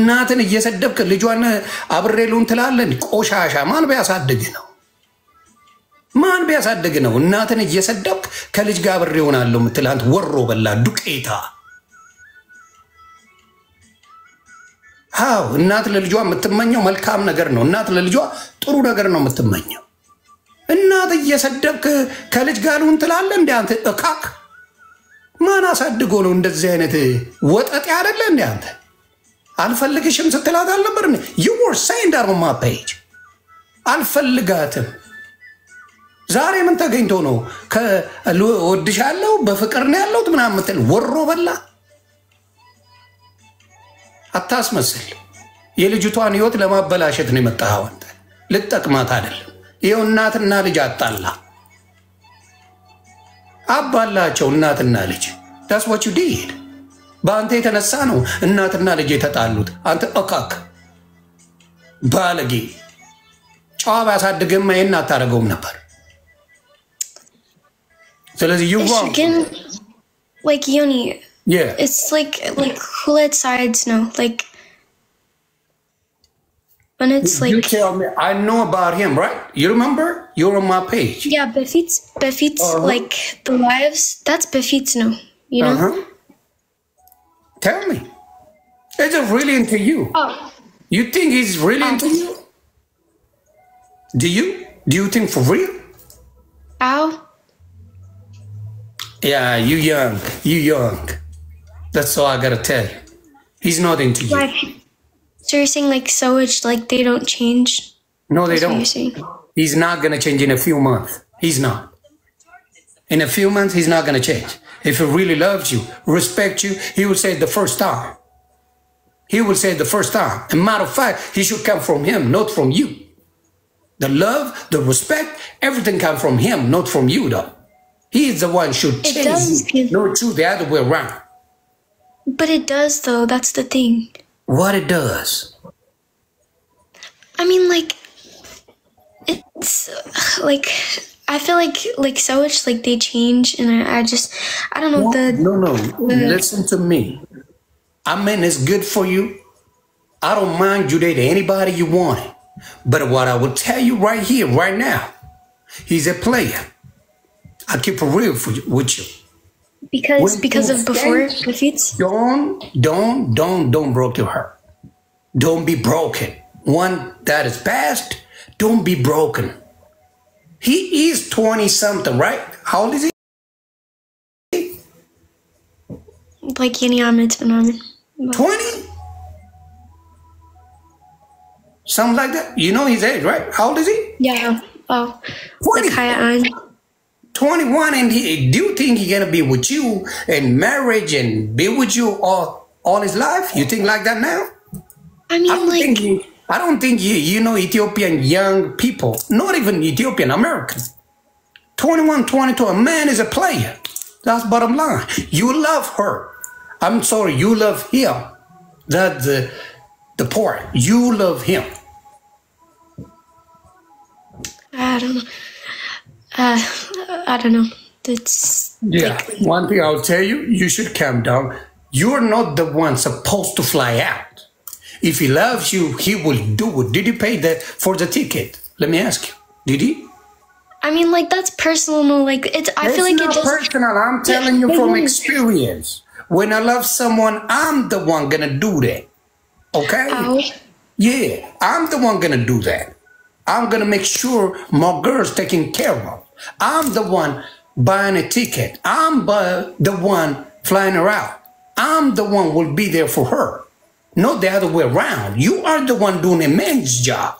እናትን እየሰደብክ ልጇን አብሬሉን ትላለን። ቆሻሻ ማን ቢያሳድግ ነው? ማን ቢያሳድግ ነው? እናትን እየሰደብክ ከልጅ ጋር አብሬ ሆናለሁ የምትል አንተ ወሮ በላ ዱቄታ። አዎ እናት ለልጇ የምትመኘው መልካም ነገር ነው። እናት ለልጇ ጥሩ ነገር ነው የምትመኘው። እናት እየሰደብክ ከልጅ ጋር ልሁን ትላለህ እንዴ አንተ እካክ? ማን አሳድጎ ነው እንደዚህ አይነት ወጠጤ አይደለ እንዴ አንተ? አልፈልግሽም ስትላት አልነበር? you were saying that on my page። አልፈልጋትም ዛሬ ምን ተገኝቶ ነው ከወድሻለሁ በፍቅር ነው ያለሁት ምናምን የምትል ወሮ በላ? አታስመስል። የልጅቷን ህይወት ለማበላሸት ነው የመጣኸው አንተ። ልጠቅማት አይደለም። ይኸው እናትና ልጅ አጣላ አባላቸው። እናትና ልጅ that's what you did። በአንተ የተነሳ ነው እናትና ልጅ የተጣሉት። አንተ እካክ ባለጌ። ጨዋ ባያሳድግማ ይሄን አታደርገውም ነበር። ስለዚህ you wrong. Like Yoni, yeah, it's like who let sides know? Like when it's like you tell me. I know about him, right? You remember? You're on my page. Yeah, Befits like the wives. That's Befits, no, you know. Tell me, is it really into you? Oh, you think he's really into you? Do you think for real? Ow. Yeah, you young. That's all I gotta tell you. He's not into you. Like, so you're saying like Sowage, like they don't change? No, they That's what don't. you're saying. He's not gonna change in a few months. He's not. In a few months, he's not gonna change. If he really loves you, respect you, he will say it the first time. He will say it the first time. As a matter of fact, he should come from him, not from you. The love, the respect, everything comes from him, not from you, though. He is the one who should change you, not you the other way around. But it does, though. That's the thing. What it does? I mean, like, it's like I feel like Sowage, like they change, and I don't know. No. Listen to me. I mean, it's good for you. I don't mind you dating anybody you want. But what I will tell you right here, right now, he's a player. I keep it real with you. Because of before defeats. Don't break your heart. Don't be broken. One that is past, don't be broken. He is 20 something, right? How old is he? Like Yeni Ahmed Benamin. 20? Something like that. You know his age, right? How old is he? Yeah. Oh. 20. Like 21, and do you think he's gonna be with you in marriage and be with you all his life? You think like that now? I mean, I don't think you know Ethiopian young people, not even Ethiopian, American. 21, 22, a man is a player. That's bottom line. You love her. I'm sorry, you love him. That's the part. You love him. I don't know. I don't know. It's yeah. One thing I'll tell you, you should calm down. You're not the one supposed to fly out. If he loves you, he will do it. Did he pay for the ticket? Let me ask you. Did he? I mean, like that's personal. No, like it's. I feel like it's personal. I'm telling you from experience. When I love someone, I'm the one gonna do that. Okay? Ow. Yeah, I'm the one gonna do that. I'm gonna make sure my girl's taken care of. I'm the one buying a ticket. I'm the one flying her out. I'm the one will be there for her. Not the other way around. You are the one doing a man's job.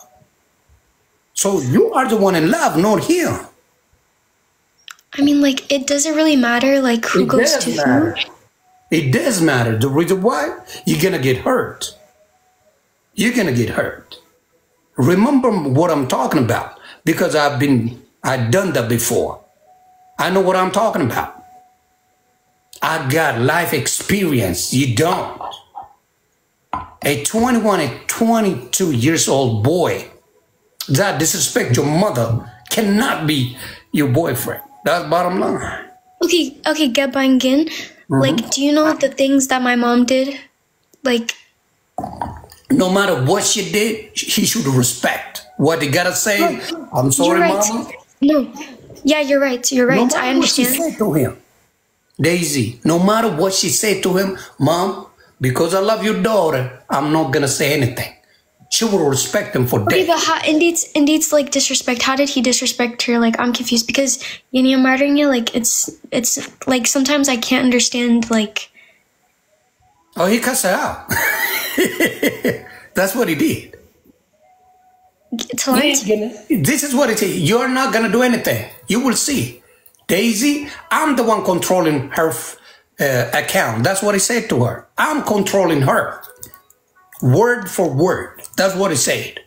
So you are the one in love, not him. I mean, like, it doesn't really matter, like, who goes to who. It does matter. The reason why, you're gonna get hurt. You're gonna get hurt. Remember what I'm talking about, because I've done that before. I know what I'm talking about. I got life experience. You don't. A 21, a 22 years old boy that disrespect your mother cannot be your boyfriend. That's bottom line. Okay, Gebangin. Like, do you know the things that my mom did? Like, No matter what she did, he should respect what he gotta say. I'm sorry, You're right. mama. No. Yeah, you're right. You're right. No I matter what she understand. said to him, Daisy, no matter what she said to him, Mom, because I love your daughter, I'm not gonna say anything. She will respect him for Okay, that. but how, Indeed's like disrespect. How did he disrespect her? Like, I'm confused because I'm murdering you. Like, it's like sometimes I can't understand. Like, Oh, he cussed her out. That's what he did. to lie to This is what it is. You're not gonna do anything. You will see. Daisy, I'm the one controlling her account. That's what he said to her. I'm controlling her. Word for word. That's what he said.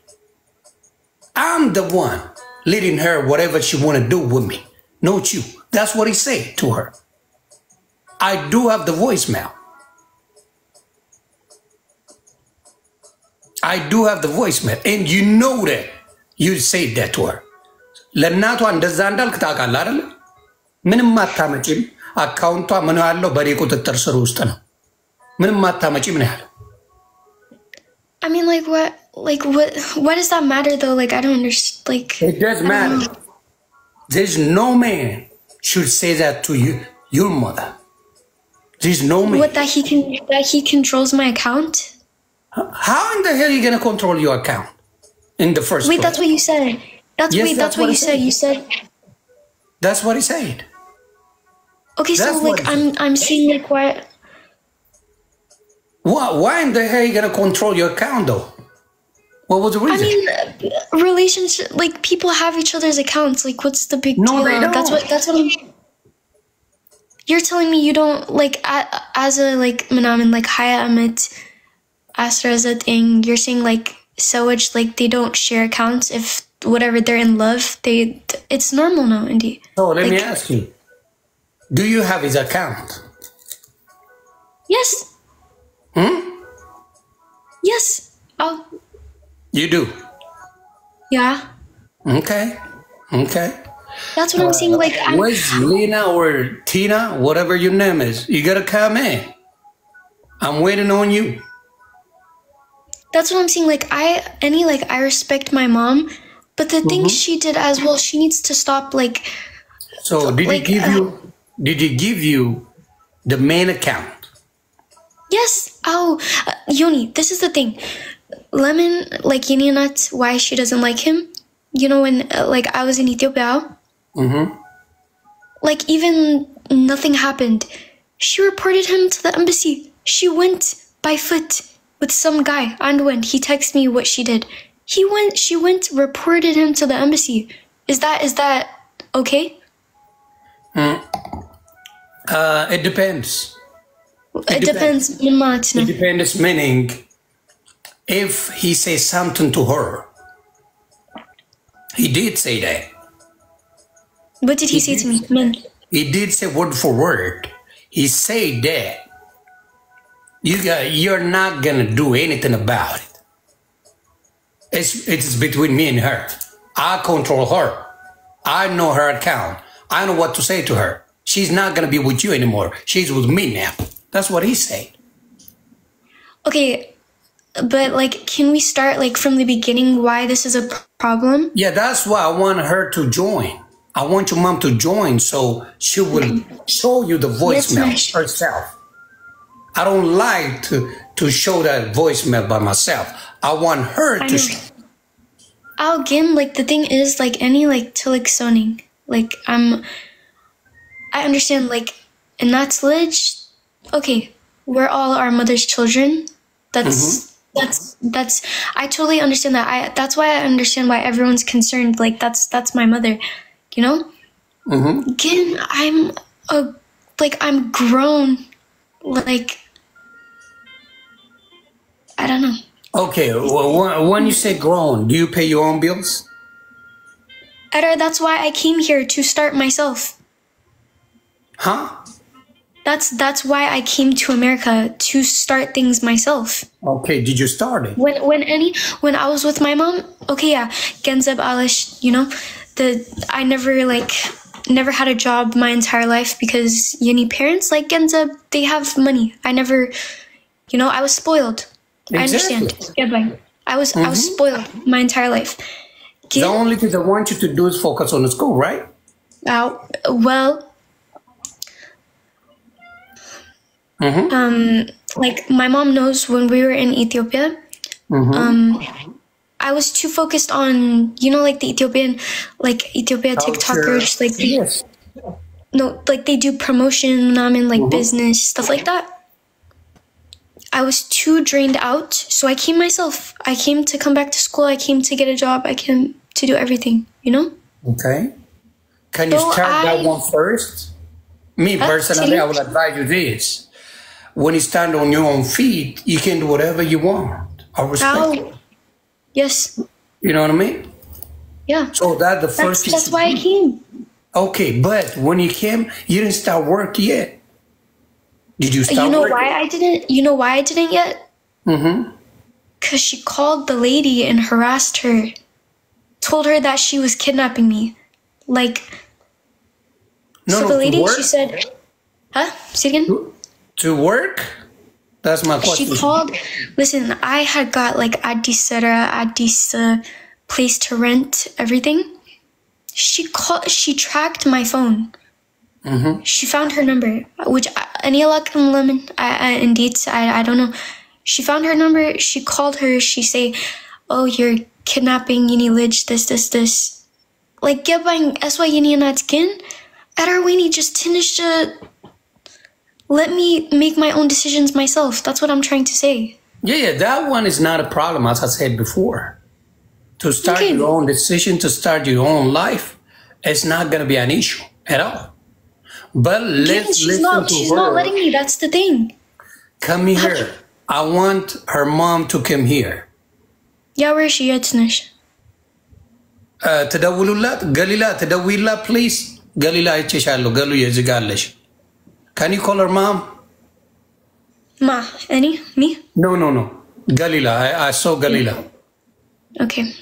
I'm the one letting her whatever she want to do with me. Not you. That's what he said to her. I do have the voicemail. I do have the voicemail. And you know that you said that to her. ለእናቷ እንደዛ እንዳልክ ታውቃለህ አይደል? ምንም አታመጪም። አካውንቷ ምን ያለው በኔ ቁጥጥር ስር ውስጥ ነው። ምንም አታመጪም ነው ያለው። I mean, like, what does that matter though? Like, I don't understand. Like, It does matter. There's no man should say that to you, your mother. There's no man. what that he controls my account? How in the hell are you gonna control your account in the first Wait, place? that's what you said. That's what you said. You said. That's what he said. Okay, so That's like what- I'm seeing like what. Why in the hell are you gonna control your account though? What was the I reason? mean, relationship, like people have each other's accounts. Like, what's the big No, deal? they That's don't. what I'm. You're telling me you don't like as a like Manaman like Haya Amit Astra as a thing. You're saying like Sewage like they don't share accounts if whatever they're in love. It's normal now, indeed. So let me like- ask you: do you have his account? Yes. Yes. Oh, You do. yeah. Okay. Okay. That's what I'm saying. Like, Where's Lena or Tina, whatever your name is? You gotta come in. I'm waiting on you. that's what I'm saying. Like, I respect my mom, but the things she did as well, she needs to stop. Like, So did Like, he give you the main account? yes. Oh, Yoni, this is the thing. Lemon, like, Yiniyonat, why she doesn't like him. You know, when like I was in Ethiopia, like even nothing happened. She reported him to the embassy. She went by foot with some guy. And when he texted me what she did, she went, reported him to the embassy. Is that okay? It depends. It depends. It depends, meaning if he says something to her. He did say that. What did he say to me? Man. He did say word for word. He said that you're not gonna do anything about it. It's between me and her. I control her. I know her account. I know what to say to her. She's not gonna be with you anymore. She's with me now. That's what he said. Okay, but like, can we start like from the beginning why this is a problem? Yeah, that's why I want her to join. I want your mom to join so she will show you the voicemail nice. herself. I don't like to show that voicemail by myself. I want her I to know. show. Again, like the thing is like any like tilik soning. Like I understand like in that village, okay, we're all our mother's children. That's I totally understand that. That's why I understand why everyone's concerned. Like that's my mother, you know? Again, I'm grown. Like I don't know. Okay, well, when you say grown, do you pay your own bills? Edar, that's why I came here to start myself. Huh? That's why I came to America to start things myself. Okay, did you start it? When I was with my mom, okay, yeah, Genzab Alish, you know, I never had a job my entire life because parents like Genzab, they have money. I never, you know, I was spoiled. I understand. Goodbye. I was spoiled my entire life. The only thing I want you to do is focus on the school, right? Well, like my mom knows when we were in Ethiopia, I was too focused on, you know, like the Ethiopia TikTokers, like no, like they do promotion, like business, stuff like that. I was too drained out, so I came myself. I came to come back to school. I came to get a job. I came to do everything, you know? Okay. Can you start that one first? Me, personally, I would advise you this. When you stand on your own feet, you can do whatever you want. I respect it. Yes. You know what I mean? Yeah. So that's the first thing. That's why I came. Okay, but when you came, you didn't start work yet. Did you start working? You know why I didn't yet? Because she called the lady and harassed her. Told her that she was kidnapping me. Like, the lady, she said, huh? Say it again? To work? That's my question. She called, listen, I had got like Addis place to rent, everything. She tracked my phone. She found her number, which indeed, I don't know. She found her number. She called her. She say, "Oh, you're kidnapping Yini Lidge. This. Like, gebang eswa Yini Natkin. Adarwini just finished. Let me make my own decisions myself. That's what I'm trying to say." Yeah, that one is not a problem, as I said before. To start your own decision, to start your own life, it's not going to be an issue at all. But she's not letting me. That's the thing. Come here. I want her mom to come here. Yeah, where is she? Yetnish. Tadawululat, Galila, Tadawila, please. Galila Chishalo, Galuya Zigalish. Can you call her mom? Ma, any? Me? No. Galila. I saw Galila. Okay.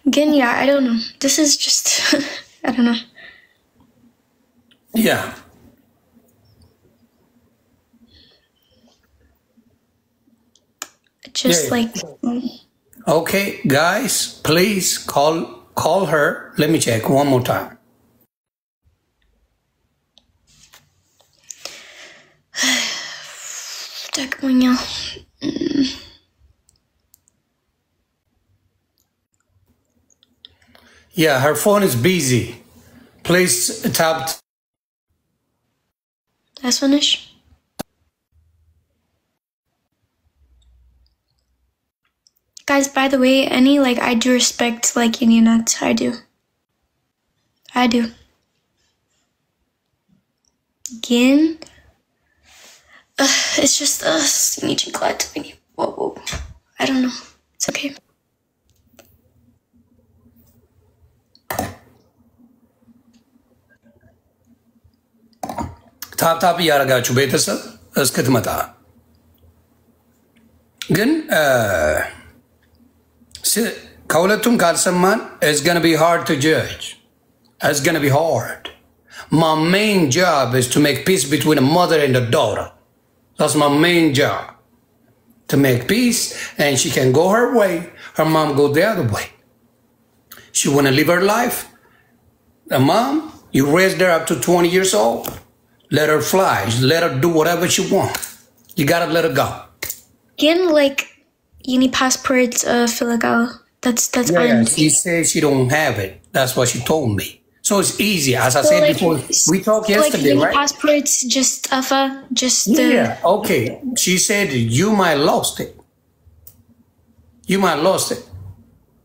Again, yeah, I don't know. This is just, I don't know. Yeah. Just like. Okay, guys, please call her. Let me check one more time. Yeah, her phone is busy. Please tap. That's finish. Guys, by the way, I do respect, Yini Nut. I do. Again, it's just Sneeching glad to be. Whoa. I don't know. It's okay. ታፕታፕ እያደረጋችሁ ቤተሰብ እስክትመጣ ግን ከሁለቱም ካልሰማን it's gonna be hard to judge. It's gonna be hard. My main job is to make peace between a mother and a daughter. That's my main job. To make peace, and she can go her way, her mom go the other way. She wanna live her life. The mom, you raised her up to 20 years old. Let her fly. Let her do whatever she wants. You gotta let her go. Again, Yini passports, Filagao. That's yeah, she says she don't have it. That's what she told me. So it's easy. As I said before, we talked yesterday, Yini right? passports, Yeah, okay. She said you might lost it. You might lost it.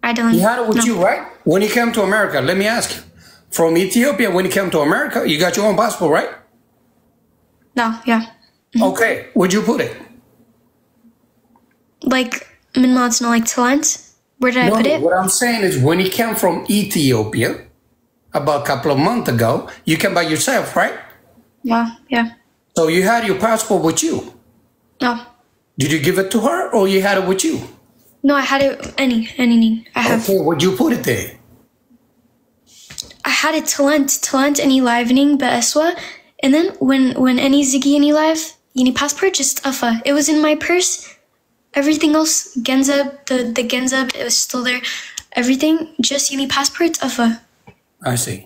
I don't. You had it with you, right? When you came to America, let me ask you. From Ethiopia, when you came to America, you got your own passport, right? No, yeah. Okay, where'd you put it? Talent. Where did I put it? What I'm saying is when you came from Ethiopia, about a couple of months ago, you came by yourself, right? Yeah. So you had your passport with you? No. Did you give it to her or you had it with you? No, I had it, anything. I have. Okay, where'd you put it there? I had it talent any livening, Be'eswa. And then when any Ziggy any live, Yeni passport just afa. It was in my purse. Everything else, Genzab, the Genzab, it was still there. Everything, just Yeni passport afa. I see.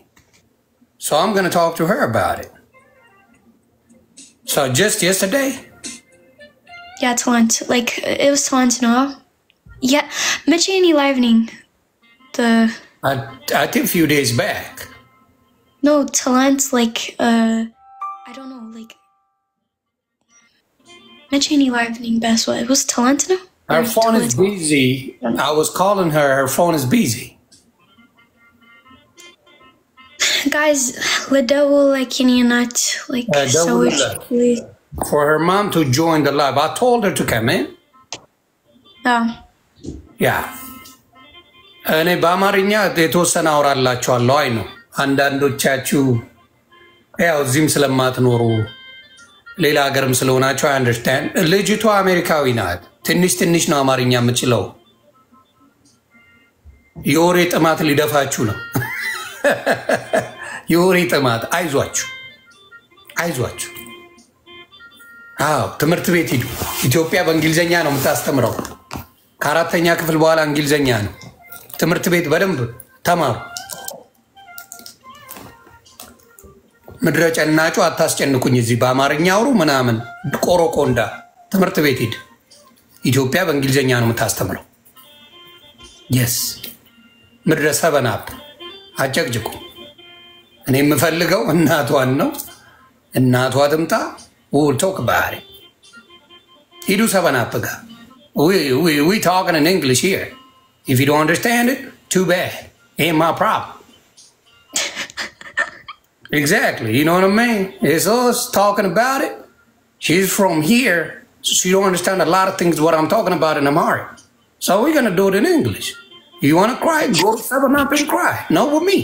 So I'm going to talk to her about it. So just yesterday? Yeah, Talant. Like, it was Talant now. Yeah, Mitch Yeni livening. I think a few days back. No, Talant, like, I don't know, like, Mitch Yeni livening best what? It was Talant now? Her phone is busy. I was calling her. Her phone is busy. Guys, Ladell, like, Yeni not, like, so please. For her mom to join the live. I told her to come in. Oh. Yeah. እኔ በአማርኛ የተወሰነ አወራላችኋለሁ። አይ ነው አንዳንዶቻችሁ ያው እዚህም ስለማትኖሩ ሌላ ሀገርም ስለሆናችሁ አይ አንደርስታንድ። ልጅቷ አሜሪካዊ ናት። ትንሽ ነው አማርኛ የምችለው። የወሬ ጥማት ሊደፋችሁ ነው። የወሬ ጥማት አይዟችሁ። አዎ ትምህርት ቤት ሂዱ። ኢትዮጵያ በእንግሊዘኛ ነው የምታስተምረው። ከአራተኛ ክፍል በኋላ እንግሊዘኛ ነው። ትምህርት ቤት በደንብ ተማሩ። ምድረ ጨናጩ አታስጨንቁኝ። እዚህ በአማርኛ አውሩ ምናምን ቆሮቆንዳ። ትምህርት ቤት ሂድ። ኢትዮጵያ በእንግሊዘኛ ነው የምታስተምረው። የስ ምድረ ሰበናፕ አጨቅጭቁ። እኔ የምፈልገው እናቷን ነው። እናቷ ትምጣ። We'll talk about it. ሂዱ ሰበናፕ ጋር። We talking in English here. If you don't understand it, too bad. Ain't my problem. Exactly. You know what I mean? It's us talking about it. She's from here, so she don't understand a lot of things what I'm talking about in Amharic. So we're going to do it in English. You want to cry? Go to 7-Up and cry. Not with me.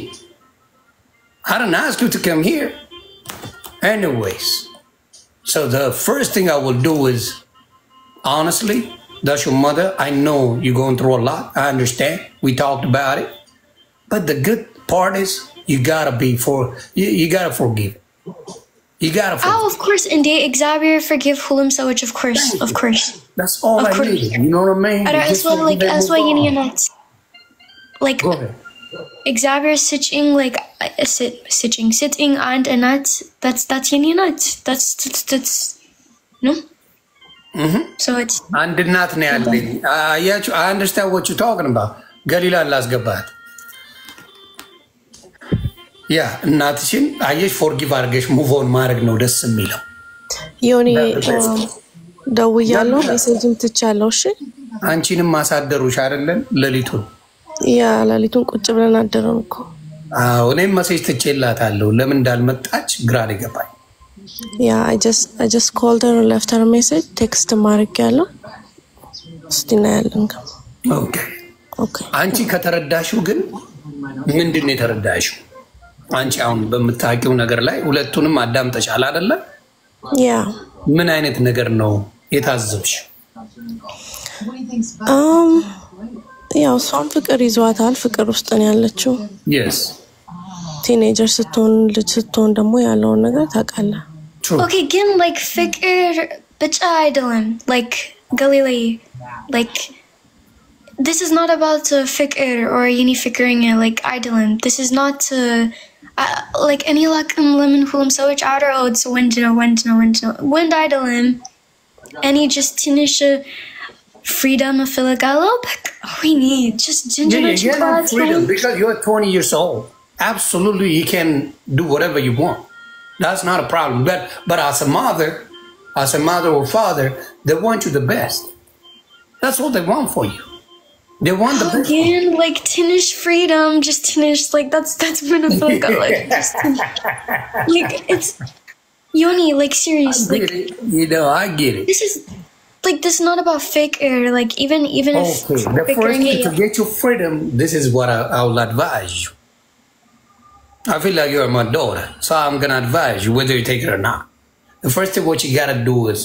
I didn't ask you to come here. Anyways, so the first thing I will do is, honestly, that's your mother. I know you're going through a lot. I understand. We talked about it. But the good part is you gotta you gotta forgive. You gotta forgive. Oh, of course. And they Xavier forgive Hulam Sawich, of course. Of course. That's all I need. You know what I mean? As well, you need like Xavier sitting like sitting and Anat. That's Yeni not. That's no. So it's and did not I understand what you're talking about. Galila last gabat. Yeah, እናትሽን አየሽ ፎርጊቭ አድርገሽ ሙቭ ኦን ማድረግ ነው ደስ የሚለው። ዮኒ ደውያለሁ፣ ሜሴጅም ትቻለሁ። እሺ አንቺንም ማሳደሩሽ አይደለም ሌሊቱን? ያ ሌሊቱን ቁጭ ብለን አደረን እኮ። አዎ እኔም ሜሴጅ ትቼላታለሁ። ለምን እንዳልመጣች ግራ ይገባኝ። ያ I just called her and left her a message. Text ማድረጊያለሁ። እስቲና ያለን ኦኬ አንቺ ከተረዳሽው ግን ምንድን ነው የተረዳሽው? አንቺ አሁን በምታውቂው ነገር ላይ ሁለቱንም አዳምጠሻል አይደለ? ያ ምን አይነት ነገር ነው የታዘብሽ? ያው እሷም ፍቅር ይዟታል። ፍቅር ውስጥ ነው ያለችው። yes ቲኔጀር ስትሆን ልጅ ስትሆን ደግሞ ያለውን ነገር ታውቃለህ። okay, again, like fikr bicha idolin, like Galilei, like this is not about fikr or yeni fikring like idolin. This is not like any lakum lemon hulam sawich outer oats wind idolin, any just tinish freedom of filagalo. We need just ginger freedom because you're 20 years old. Absolutely, you can do whatever you want. That's not a problem. But as a mother or father, they want you the best. That's what they want for you. They want the best. Again, like tinish freedom, just tinish. Like that's when I feel like like it's Yoni. Like seriously, you know, I get it. This is not about fake air. Like even if the first thing to get your freedom, this is what I will advise you. I feel like you're my daughter, so I'm gonna advise you whether you take it or not. The first thing what you gotta do is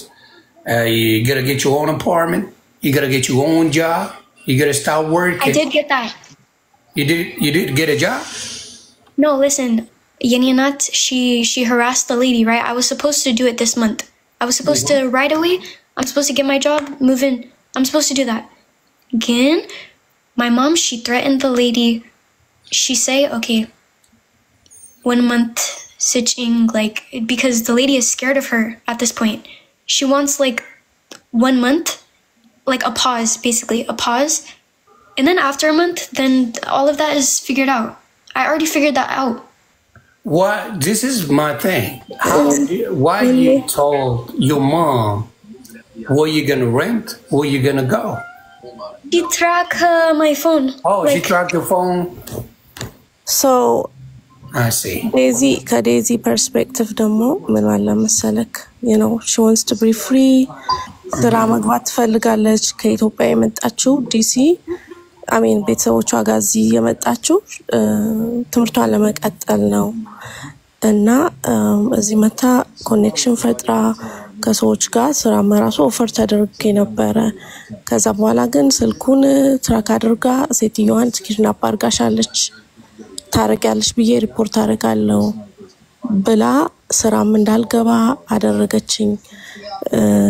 you gotta get your own apartment, you gotta get your own job, you gotta start working. I did get that. You did get a job? No, listen, Yenianat, she harassed the lady, right? I was supposed to do it this month. I was supposed to right away. I'm supposed to get my job, move in. I'm supposed to do that. Again, my mom, she threatened the lady. She say, okay, 1 month sitting, like, because the lady is scared of her at this point. She wants like 1 month, like a pause, basically a pause. And then after a month, then all of that is figured out. I already figured that out. Why? This is my thing. Why you told your mom where you gonna rent, where you gonna go? She tracked my phone. Oh, like, she tracked your phone? So, I see. Daisy perspective demo, you know, she wants to be free. Sera magባት ትፈልጋለች ከኢትዮጵያ የመጣችው ዲሲ I mean ቤተሰቦቿ ጋር እዚህ የመጣችው ትምህርቷን ለመቀጠል ነው እና እዚህ መታ ኮኔክሽን ፈጥራ ከሰዎች ጋር ስራ መራሱ ኦፈር ተደርጌ ነበር ከዛ በኋላ ግን ስልኩን ትራክ አድርጋ ሴትዮዋን ኪድናፕ አድርጋሻለች ታረጋለች ብዬ ሪፖርት አደርጋለሁ ብላ ስራም እንዳልገባ አደረገችኝ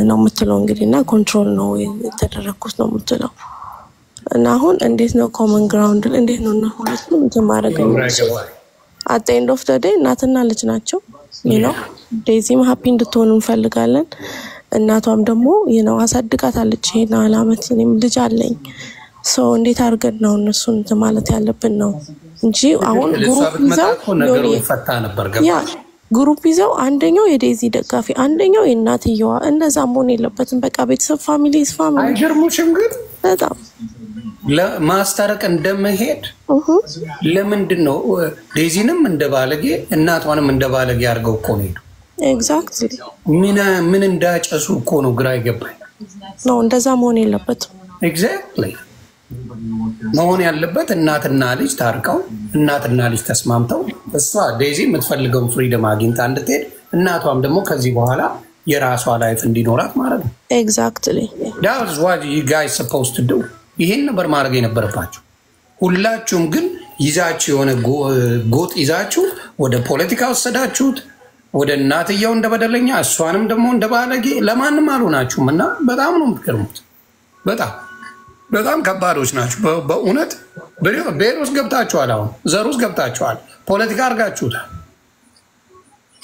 ነው የምትለው እንግዲህና ኮንትሮል ነው የተደረኩት ነው የምትለው እና አሁን እንዴት ነው ኮመን ግራውንድ እንዴት ነው እና ሁለቱም ተማረገው at the end of the day እናትና ልጅ ናቸው you know ዴዚም ሃፒ እንድትሆን እንፈልጋለን እናቷም ደግሞ you know አሳድጋታለች ይሄን አላመት እኔም ልጅ አለኝ so እንዴት አርገን ነው እነሱን ማለት ያለብን ነው እንጂ አሁን ግሩፕ ይዘው ነገሩ ይፈታ ነበር ገባ ግሩፕ ይዘው አንደኛው የዴዚ ደጋፊ አንደኛው የናትየዋ እንደዛ መሆን የለበትም በቃ ቤተሰብ ፋሚሊስ ፋሚሊ አይገርሙሽም ግን በጣም ለማስተረቅ እንደመሄድ ለምንድን ነው ዴዚንም እንደባለጌ እናቷንም እንደባለጌ አርገው እኮ ነው ኤግዛክትሊ ምን እንዳጨሱ እኮ ነው ግራ ይገባኝ ነው እንደዛ መሆን የለበትም ኤግዛክትሊ መሆን ያለበት እናትና ልጅ ታርቀው እናትና ልጅ ተስማምተው እሷ ዴዚ የምትፈልገው ፍሪደም አግኝታ እንድትሄድ እናቷም ደግሞ ከዚህ በኋላ የራሷ ላይፍ እንዲኖራት ማለት ነው ኤግዛክትሊ that's what you guys supposed to do ይሄን ነበር ማድረግ የነበረባችሁ ሁላችሁም ግን ይዛችሁ የሆነ ጎጥ ይዛችሁ ወደ ፖለቲካ ወሰዳችሁት ወደ እናትየው እንደበደለኛ እሷንም ደግሞ እንደባለጌ ለማንም አልሆናችሁምና በጣም ነው የምትገርሙት በጣም ከባዶች ናችሁ በእውነት ቤሮስ ገብታችኋል አሁን ዘሩስ ገብታችኋል ፖለቲካ አርጋችሁታል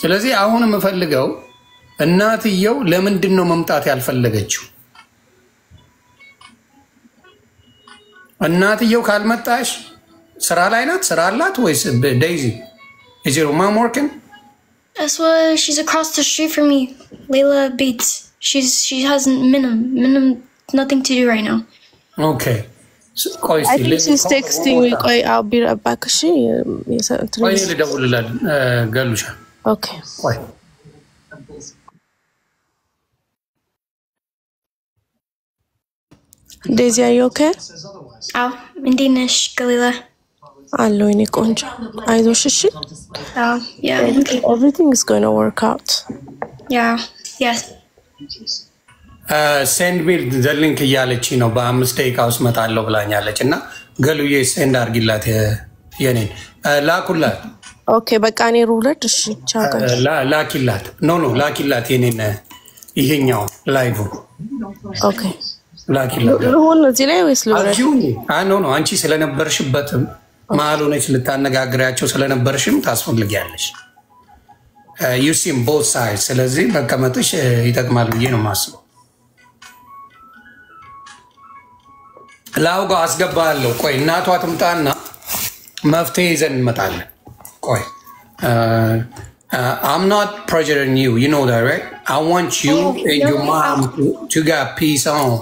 ስለዚህ አሁን የምፈልገው እናትየው ለምንድን ነው መምጣት ያልፈለገችው እናትየው ካልመጣሽ ስራ ላይ ናት ስራ አላት ወይስ ዴዚ is your mom working That's why she's across the street from me Layla Bates she has minimum nothing to do right now Okay so I think she's texting me I'll be right back she ቆይ ልደውልላት ገሉሻ Okay ቆይ Daisy are you okay Oh Indinish Galila Allo ini konja አይዞሽ እሺ Oh yeah everything is going to work out Yeah yes send me the link እያለች ነው በ5 ደቂቃ ውስጥ መጣለው ብላኛለች እና ገሉዬ send አርጊላት የኔን ላኩላት ኦኬ በቃ እኔ ሩለት እሺ ቻው ላኪላት ኖ ላኪላት የኔን ይሄኛው ላይቭ ኦኬ ላኪላት ሁሉ እዚህ ላይ ወይስ ሉረት ኖ አንቺ ስለነበርሽበት ማሉነች ልታነጋግራቸው ስለነበርሽም ታስፈልጊያለሽ you see both sides ስለዚህ መቀመጥሽ ይጠቅማል ብዬ ነው ማስበው ላውጋ አስገባለሁ ቆይ እናቷ ትምጣና መፍትሄ ይዘን እንመጣለን ቆይ I'm not pressuring you you know that right I want you and your mom to get peace on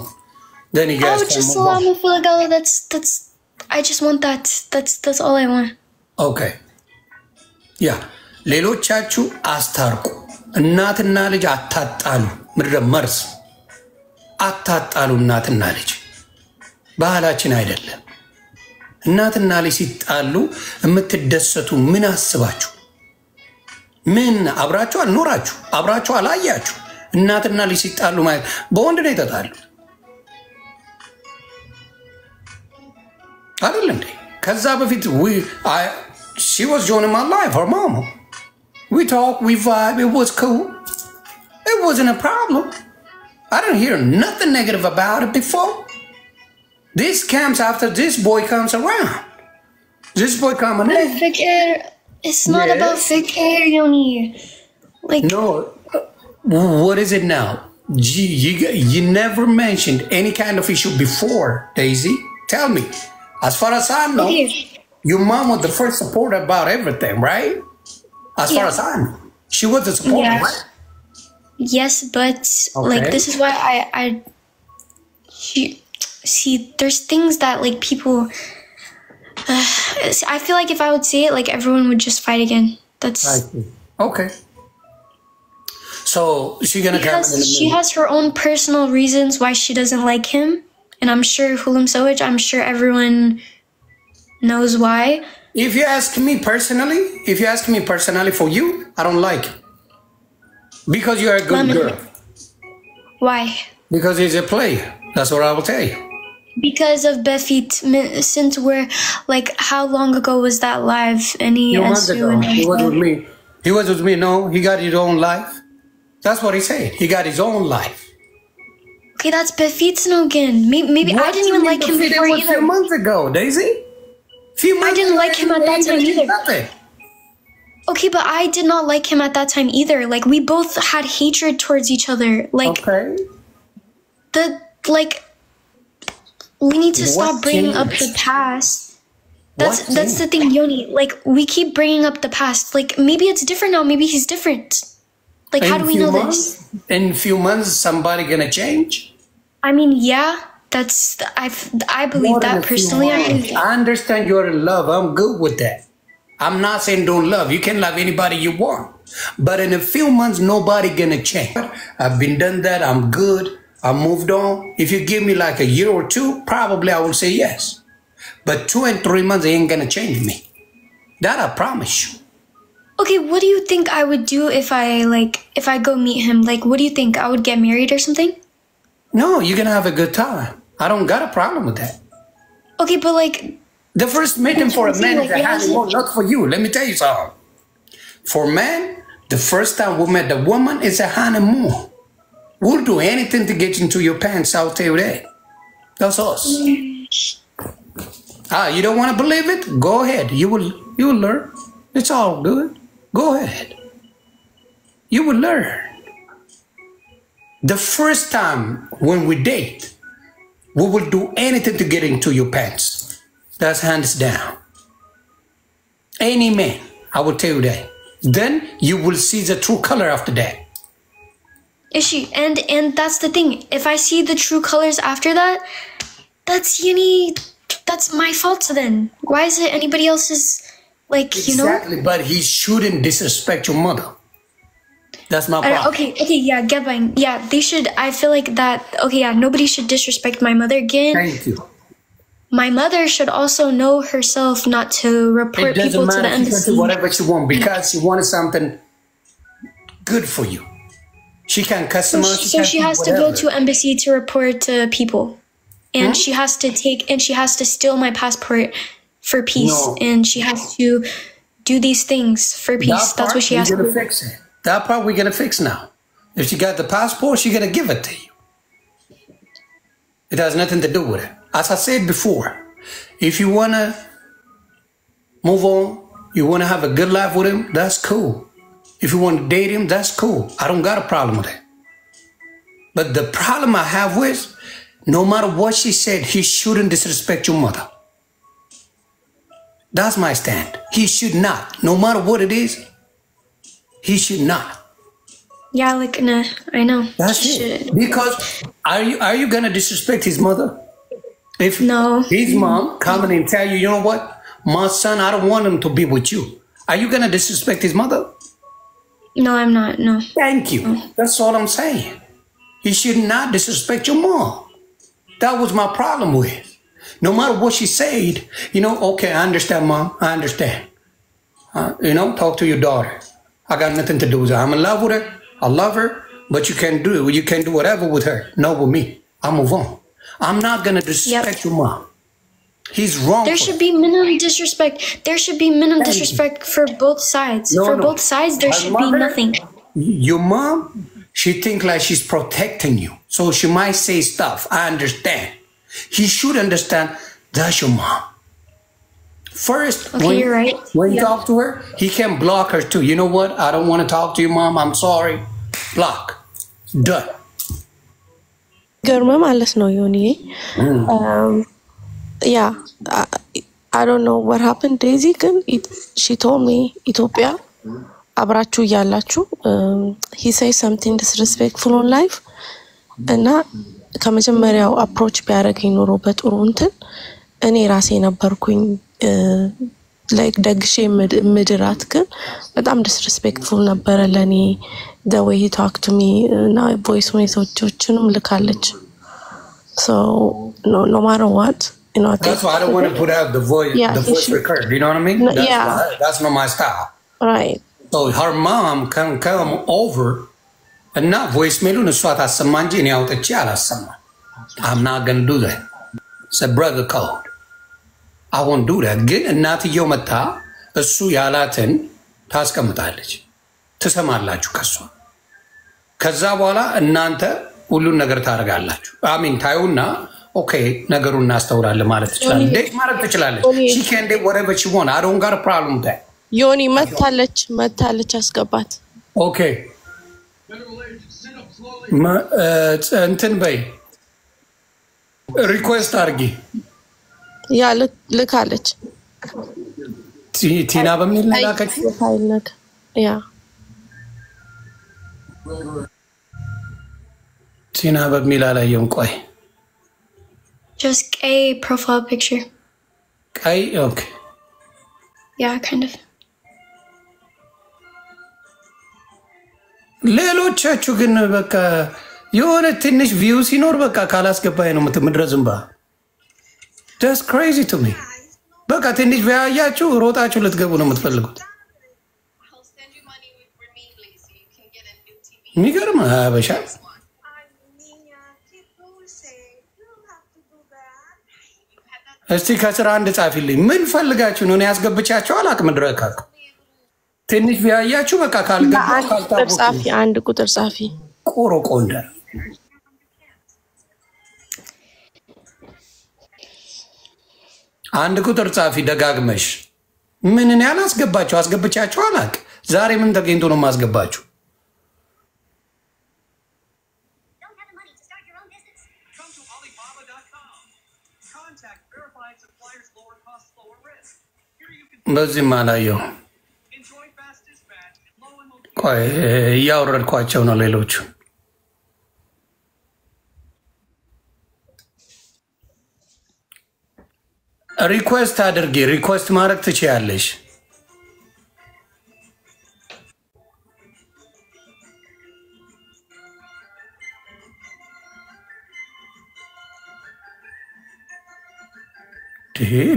then you guys can move on that's I just want that's all I want okay yeah ሌሎቻችሁ አስታርቁ እናትና ልጅ አታጣሉ ምድረ መርስ አታጣሉ እናትና ልጅ ባህላችን አይደለም እናትና ልጅ ሲጣሉ የምትደሰቱ ምን አስባችሁ ምን አብራችሁ አልኖራችሁ አብራችሁ አላያችሁ እናትና ልጅ ሲጣሉ ማለት በወንድ ነው የተጣሉ አይደል እንዴ ከዛ በፊት she was joining my life her mom We talk, we vibe, it was cool. It wasn't a problem. I didn't hear nothing negative about it before. This comes after this boy comes around. This boy coming in. It's not about fikir, Yoni. Like, no. What is it now? You never mentioned any kind of issue before, Daisy. Tell me. As far as I know, your mom was the first supporter about everything, right? As far as I know. She was the supporter, right? Yes, but like this is why see, there's things that like people. I feel like if I would say it, like everyone would just fight again. That's okay. So she's gonna come in a minute. She has her own personal reasons why she doesn't like him, and I'm sure Hulam Sowaj, I'm sure everyone knows why. If you ask me personally, for you, I don't like it. Because you're a good girl. Why? Because he's a player. That's what I will tell you. Because of Befit, since we're like, how long ago was that live? Few months ago. He was with me. He was with me. No, he got his own life. That's what he said. He got his own life. Okay, that's Befit's no again. Maybe I didn't even like him before either. A few months ago, Daisy. I didn't like him at that time either. Nothing. Okay, but I did not like him at that time either. Like, we both had hatred towards each other. Like, we need to stop bringing up the past. That's the thing, Yoni. Like, we keep bringing up the past. Like, maybe it's different now. Maybe he's different. Like, how do we know this? In a few months, somebody gonna change? I mean, yeah. I believe that personally. I understand you're in love. I'm good with that. I'm not saying don't love. You can love anybody you want. But in a few months, nobody gonna change. I've been done that. I'm good. I moved on. If you give me like a year or two, probably I will say yes. But 2 and 3 months ain't gonna change me. That I promise you. Okay, what do you think I would do if I go meet him? Like, what do you think? I would get married or something? No, you're gonna have a good time. I don't got a problem with that. Okay, but like... The first meeting for a man is a honeymoon, not for you. Let me tell you something. For men, the first time we met the woman is a honeymoon. We'll do anything to get into your pants, I'll tell you that. That's us. You don't want to believe it? Go ahead. You will learn. It's all good. Go ahead. You will learn. The first time when we date, we will do anything to get into your pants. That's hands down. Any man, I will tell you that. Then you will see the true color after that. Is she? And that's the thing. If I see the true colors after that, that's my fault then. Why is it anybody else's, like, you know? Exactly, but he shouldn't disrespect your mother. That's my problem. Okay, yeah, Gebang. Yeah, they should, I feel like that, okay, yeah, nobody should disrespect my mother again. Thank you. My mother should also know herself not to report people to the embassy. She can do whatever she wants because she wanted something good for you. She can customize. So she has to go to embassy to report to people. And she has to steal my passport for peace. No. And she has to do these things for peace. That's what she has to do. Fix it. That part we're going to fix now. If she got the passport, she's going to give it to you. It has nothing to do with it. As I said before, if you want to move on, you want to have a good life with him, that's cool. If you want to date him, that's cool. I don't got a problem with it. But the problem I have with, no matter what she said, he shouldn't disrespect your mother. That's my stand. He should not. No matter what it is, he should not. Yeah, like, nah, I know. That's it. Because are you going to disrespect his mother? If his mom come and tell you, you know what, my son, I don't want him to be with you. Are you going to disrespect his mother? No, I'm not, no. Thank you. That's all I'm saying. He should not disrespect your mom. That was my problem with. No matter what she said, you know, okay, I understand, Mom. I understand. You know, talk to your daughter. I got nothing to do with her. I'm in love with her. I love her. But you can do it. You can do whatever with her. Not with me. I move on. I'm not going to disrespect your mom. He's wrong. There should be minimum disrespect. There should be minimum disrespect for both sides. For both sides, there should be nothing. Your mom she think like she's protecting you. So she might say stuff. I understand. He should understand that's your mom. First, Okay, you're right. when you talk to her, he can block her too. You know what? I don't want to talk to you, mom. I'm sorry. Block. Done. ገርመ ማለት ነው ዮኒ yeah I don't know what happened Daisy ግን she told me ኢትዮጵያ አብራችሁ ያላችሁ he says something disrespectful on live እና ከመጀመሪያው approach ቢያደርገኝ ኖሮ በጥሩ እንትን እኔ ራሴ ነበርኩኝ like ደግሼ ምድራት ግን በጣም disrespectful ነበር ለኔ the way he talked to me እና voice messageዎችንም ልካለች so no matter what you know that's why I don't want to put out the voice record, you know what I mean? That's not my style, right? So her mom can come over and not voice mail እሷ ታሰማ እንጂ እኔ አውጥቼ አላሰማ. I'm not going to do that. It's a brother code. I won't do that. ግን እናትየው መታ እሱ ያላትን ታስቀምጣለች ትሰማላችሁ ከሷ ከዛ በኋላ እናንተ ሁሉን ነገር ታረጋላችሁ አሚን ታዩና ኦኬ ነገሩን እናስተውራለን ማለት ይችላል እንዴት ማለት ትችላለች she can do whatever she want. I don't got a problem with that. ዮኒ መታለች አስገባት ኦኬ እንትን በይ ሪኩዌስት አርጊ ያ ልካለች ቲና በሚል ላከች ፋይልክ ያ ቲና በሚል አላየም ቆይ just a profile picture ቀይ okay yeah kind of ሌሎቻችሁ ግን በቃ የሆነ ትንሽ ቪው ሲኖር በቃ ካላስገባኝ ነው ምትምድረዝምባ that's crazy to me በቃ ትንሽ ቪያያችሁ ሮጣችሁ ልትገቡ ነው የምትፈልጉት ሚገርም አበሻ እስቲ ከስራ አንድ ጻፊልኝ ምን ፈልጋችሁ ነው ያስገብቻችሁ አላቅም ድረካክ ትንሽ ቪያያችሁ በቃ ካልገባው ካልታውቁ ጻፊ አንድ ቁጥር ጻፊ ቆሮ ቆንደ አንድ ቁጥር ጻፊ ደጋግመሽ ምንን ያላስገባችሁ አስገብቻችሁ አላቅ ዛሬ ምን ተገኝቶ ነው ማስገባችሁ በዚህ ማላየው ቆይ ያወረድኳቸው ነው ሌሎቹ ሪኩዌስት አድርጊ ሪኩዌስት ማድረግ ትችያለሽ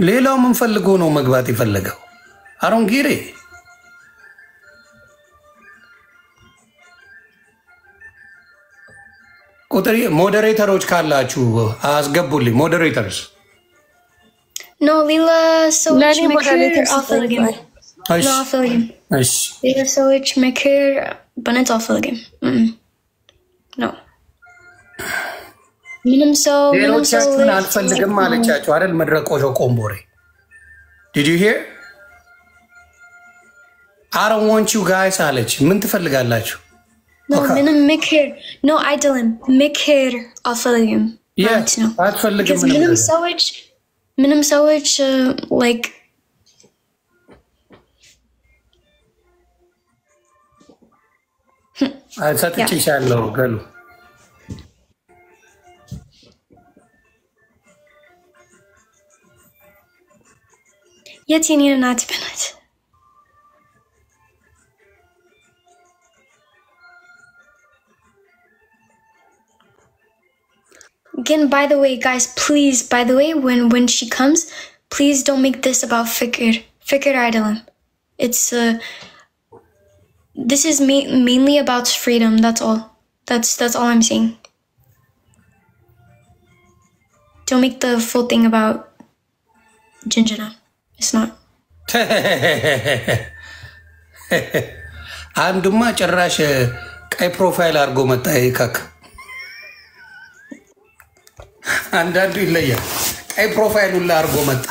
ሌላው ምን ፈልጎ ነው መግባት ይፈልገው አሮንጊሬ ቁጥሪ ሞዴሬተሮች ካላችሁ አስገቡልኝ ሞዴሬተርስ no Lila so much I'll fill again no I'll fill again Lila so much but it's all fill again no ምንም ሰው አልፈልግም ማለቻችሁ አይደል መድረቆጆ ቆምቦሬ did you hear I don't want you guys አለች ምን ትፈልጋላችሁ no ምንም ምክር no I don't ምክር አልፈልግም ማለት ነው አትፈልግም ምንም ሰዎች like ሰጥቼሻለሁ ገሉ የቲኒ እናት በናት Again, by the way, guys, please, by the way, when she comes, please don't make this about Fikr Idolum. It's, this is mainly about freedom, that's all. That's all I'm saying. Don't make the full thing about Jinjana. It's not. አንዱማ ጭራሽ ቀይ ፕሮፋይል አድርጎ መጣ ይካክ አንዳንዱ ይለያል ቀይ ፕሮፋይሉን አድርጎ መጣ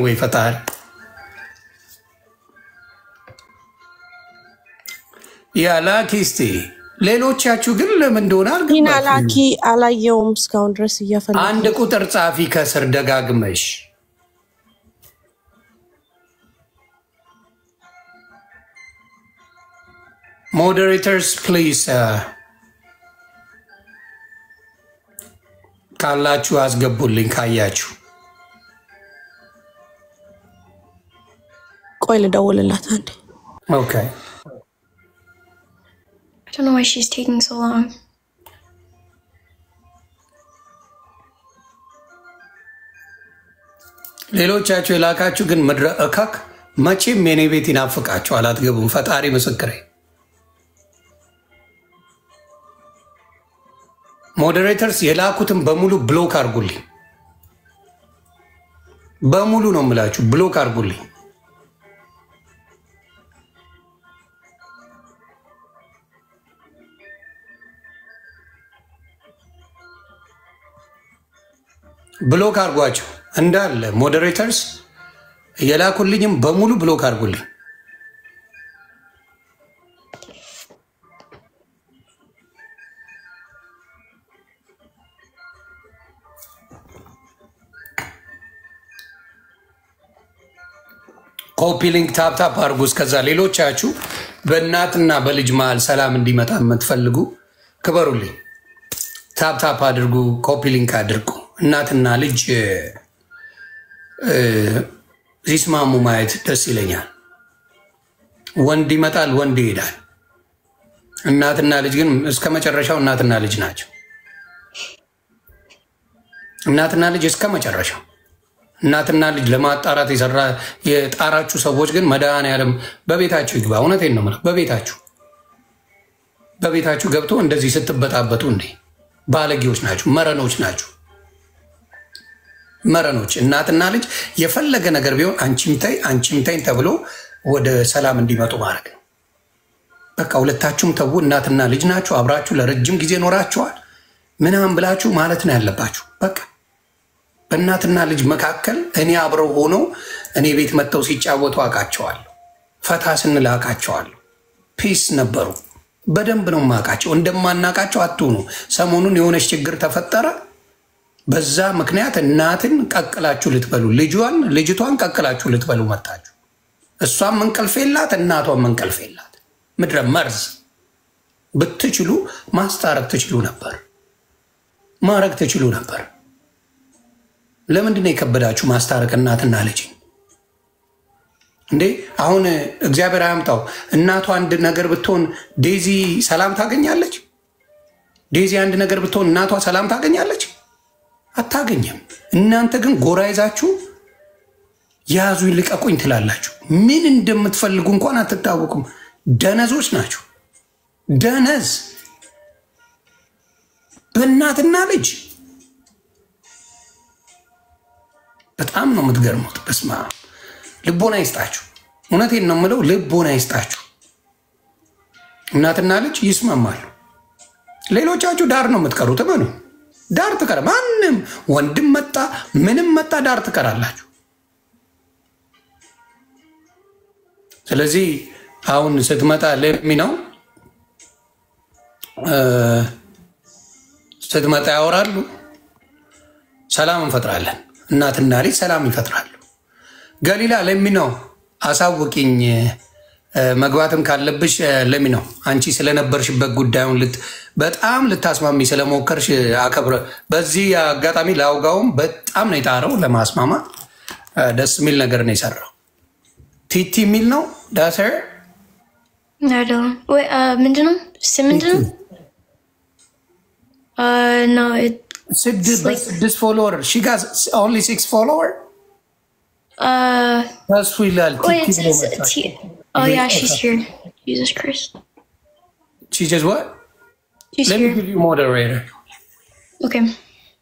ወይ ፈጣሪ ያላኪስቲ ሌሎቻችሁ ግን ለምን እንደሆነ አልገባኝም ላኪ አላየውም እስካሁን ድረስ እያፈለኩ አንድ ቁጥር ጻፊ ከስር ደጋግመሽ moderators please ካላችሁ አስገቡልኝ ካያችሁ ቆይ ልደውልላት አንዴ okay I don't know why she's taking so long. ሌሎቻችሁ የላካችሁ ግን ምድረ እካክ መቼም የኔ ቤት ይናፍቃችሁ አላትገቡም ፈጣሪ ምስክሬ ሞዴሬተርስ የላኩትን በሙሉ ብሎክ አድርጉልኝ በሙሉ ነው የምላችሁ ብሎክ አድርጉልኝ ብሎክ አድርጓቸው እንዳለ ሞዴሬተርስ የላኩልኝም በሙሉ ብሎክ አድርጉልኝ ኮፒ ሊንክ ታፕ ታፕ አድርጉ እስከዛ ሌሎቻችሁ በእናትና በልጅ መሃል ሰላም እንዲመጣ የምትፈልጉ ክበሩልኝ ታፕ ታፕ አድርጉ ኮፒ ሊንክ አድርጉ እናትና ልጅ ሲስማሙ ማየት ደስ ይለኛል ወንድ ይመጣል ወንድ ይሄዳል እናትና ልጅ ግን እስከ መጨረሻው እናትና ልጅ ናቸው እናትና ልጅ እስከ መጨረሻው እናትና ልጅ ለማጣራት የሰራ የጣራችሁ ሰዎች ግን መድኃኒዓለም በቤታችሁ ይግባ እውነቴን ነው ማለት በቤታችሁ ገብቶ እንደዚህ ስትበጣበጡ እንዴ ባለጌዎች ናችሁ መረኖች ናችሁ መረኖች እናትና ልጅ የፈለገ ነገር ቢሆን አንቺም ታይ ተብሎ ወደ ሰላም እንዲመጡ ማድረግ ነው በቃ ሁለታችሁም ተው እናትና ልጅ ናችሁ አብራችሁ ለረጅም ጊዜ ኖራችኋል ምናምን ብላችሁ ማለት ነው ያለባችሁ በቃ በእናትና ልጅ መካከል እኔ አብረው ሆኖ እኔ ቤት መጥተው ሲጫወቱ አውቃቸዋለሁ ፈታ ስንል አውቃቸዋለሁ ፒስ ነበሩ በደንብ ነው ማውቃቸው እንደማናውቃቸው አትሁኑ ሰሞኑን የሆነች ችግር ተፈጠረ በዛ ምክንያት እናትን ቀቅላችሁ ልትበሉ ልጅቷን ቀቅላችሁ ልትበሉ መጣችሁ እሷም እንቅልፍ የላት እናቷም እንቅልፍ የላት ምድረ መርዝ ብትችሉ ማስታረቅ ትችሉ ነበር ማረግ ትችሉ ነበር ለምንድን ነው የከበዳችሁ ማስታረቅ እናትና ልጅ እንዴ አሁን እግዚአብሔር አያምጣው እናቷ አንድ ነገር ብትሆን ዴዚ ሰላም ታገኛለች ዴዚ አንድ ነገር ብትሆን እናቷ ሰላም ታገኛለች አታገኝም እናንተ ግን ጎራ ይዛችሁ ያዙኝ ልቀቁኝ ትላላችሁ ምን እንደምትፈልጉ እንኳን አትታወቁም ደነዞች ናችሁ ደነዝ በእናትና ልጅ በጣም ነው የምትገርሙት በስማ ልቦና ይስጣችሁ እውነቴን ነው የምለው ልቦና ይስጣችሁ እናትና ልጅ ይስማማሉ ሌሎቻችሁ ዳር ነው የምትቀሩት እመኑ ዳር ትቀር ማንም ወንድም መጣ ምንም መጣ ዳር ትቀራላችሁ ስለዚህ አሁን ስትመጣ ለሚ ነው ስትመጣ ያወራሉ ሰላም እንፈጥራለን እናትና ልጅ ሰላም ይፈጥራሉ ገሊላ ለሚ ነው አሳውቂኝ መግባትም ካለብሽ ለሚ ነው አንቺ ስለነበርሽበት ጉዳዩን በጣም ልታስማሚ ስለሞከርሽ አከብረ በዚህ አጋጣሚ ላውጋውም በጣም ነው የጣረው ለማስማማ ደስ የሚል ነገር ነው የሰራው ቲቲ የሚል ነው ዳሰር ምንድነው ምንድነው no this follower she got only 6 follower that's wilal oh yeah she's here Jesus Christ she just what she's let here. me give you moderator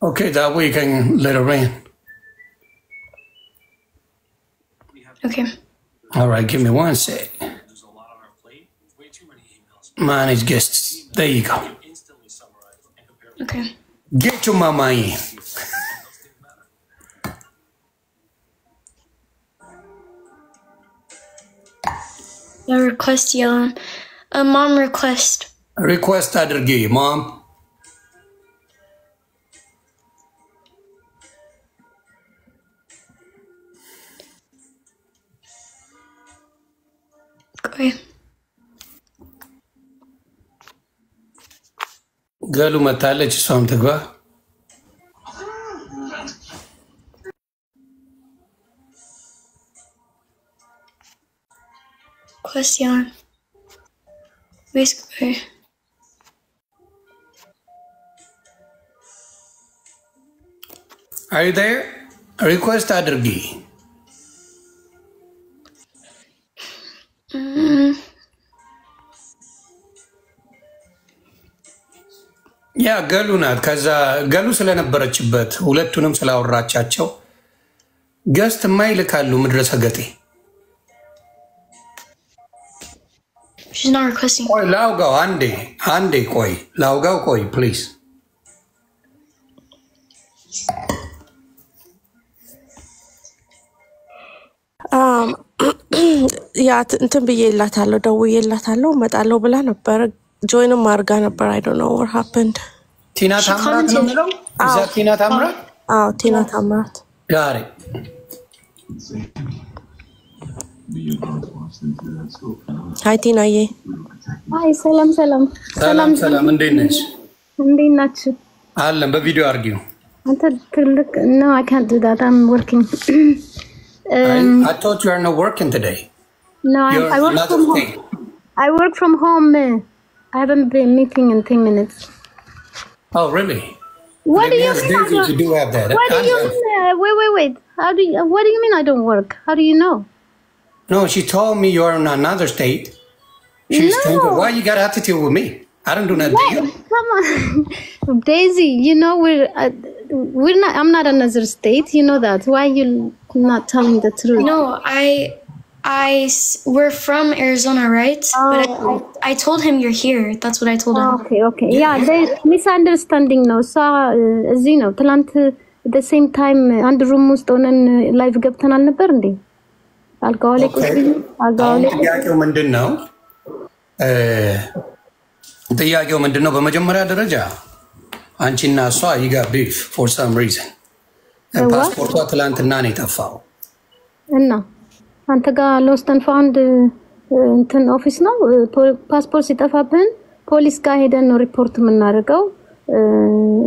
okay that way you can let her in okay all right give me one sec Manage guests. There you go. Okay. Get your mama in. A request, Yelan. A mom request. Request adergi, mom. Okay. Galu matalech som tagba. Question. Basically. Are you there? Request adergi. ያ ገሉ ናት። ከዛ ገሉ ስለነበረችበት ሁለቱንም ስላወራቻቸው ገስት ማይልካሉ ምድረሰ ገጤ She's not requesting. ቆይ ላውጋው አንዴ ቆይ ላውጋው ቆይ ፕሊዝ ያ እንትን ብዬላታለሁ ደውዬላታለሁ እመጣለሁ ብላ ነበር ጆይንም አድርጋ ነበር I don't know what happened ቲና ታምራት ነው የሚለው እዛ ቲና ታምራት ቲና ታምራት ጋሪ ሃይ ቲናዬ ሃይ ሰላም እንዴት ነሽ እንዴት ናችሁ አለን በቪዲዮ አርጊው አንተ ትልቅ no I can't do that I'm working I thought you are not working today no I work from home I work from home I haven't been meeting in 10 minutes oh really what do you mean you do have that what do you mean wait what do you mean I don't work how do you know no she told me you're in another state she's thinking why you got attitude with me I don't do nothing to you come on Daisy you know we're not I'm not another state you know that why you not telling the truth No, we're from Arizona, right? But I told him you're here. That's what I told him. Okay. Yeah, there's misunderstanding now. So, you know, Talant at the same time, and room was done and live ገብተን አልነበር እንዴ? Alcoholic. ጥያቄው ምንድነው? ጥያቄው ምንድነው? በመጀመሪያ ደረጃ አንቺና እሷ you got beef for some reason. ፓስፖርቷ ትላንትና ነው የጠፋው እና አንተ ጋር ሎስት ኤንድ ፋውንድ እንትን ኦፊስ ነው ፓስፖርት ሲጠፋብን ፖሊስ ጋር ሄደን ነው ሪፖርት የምናደርገው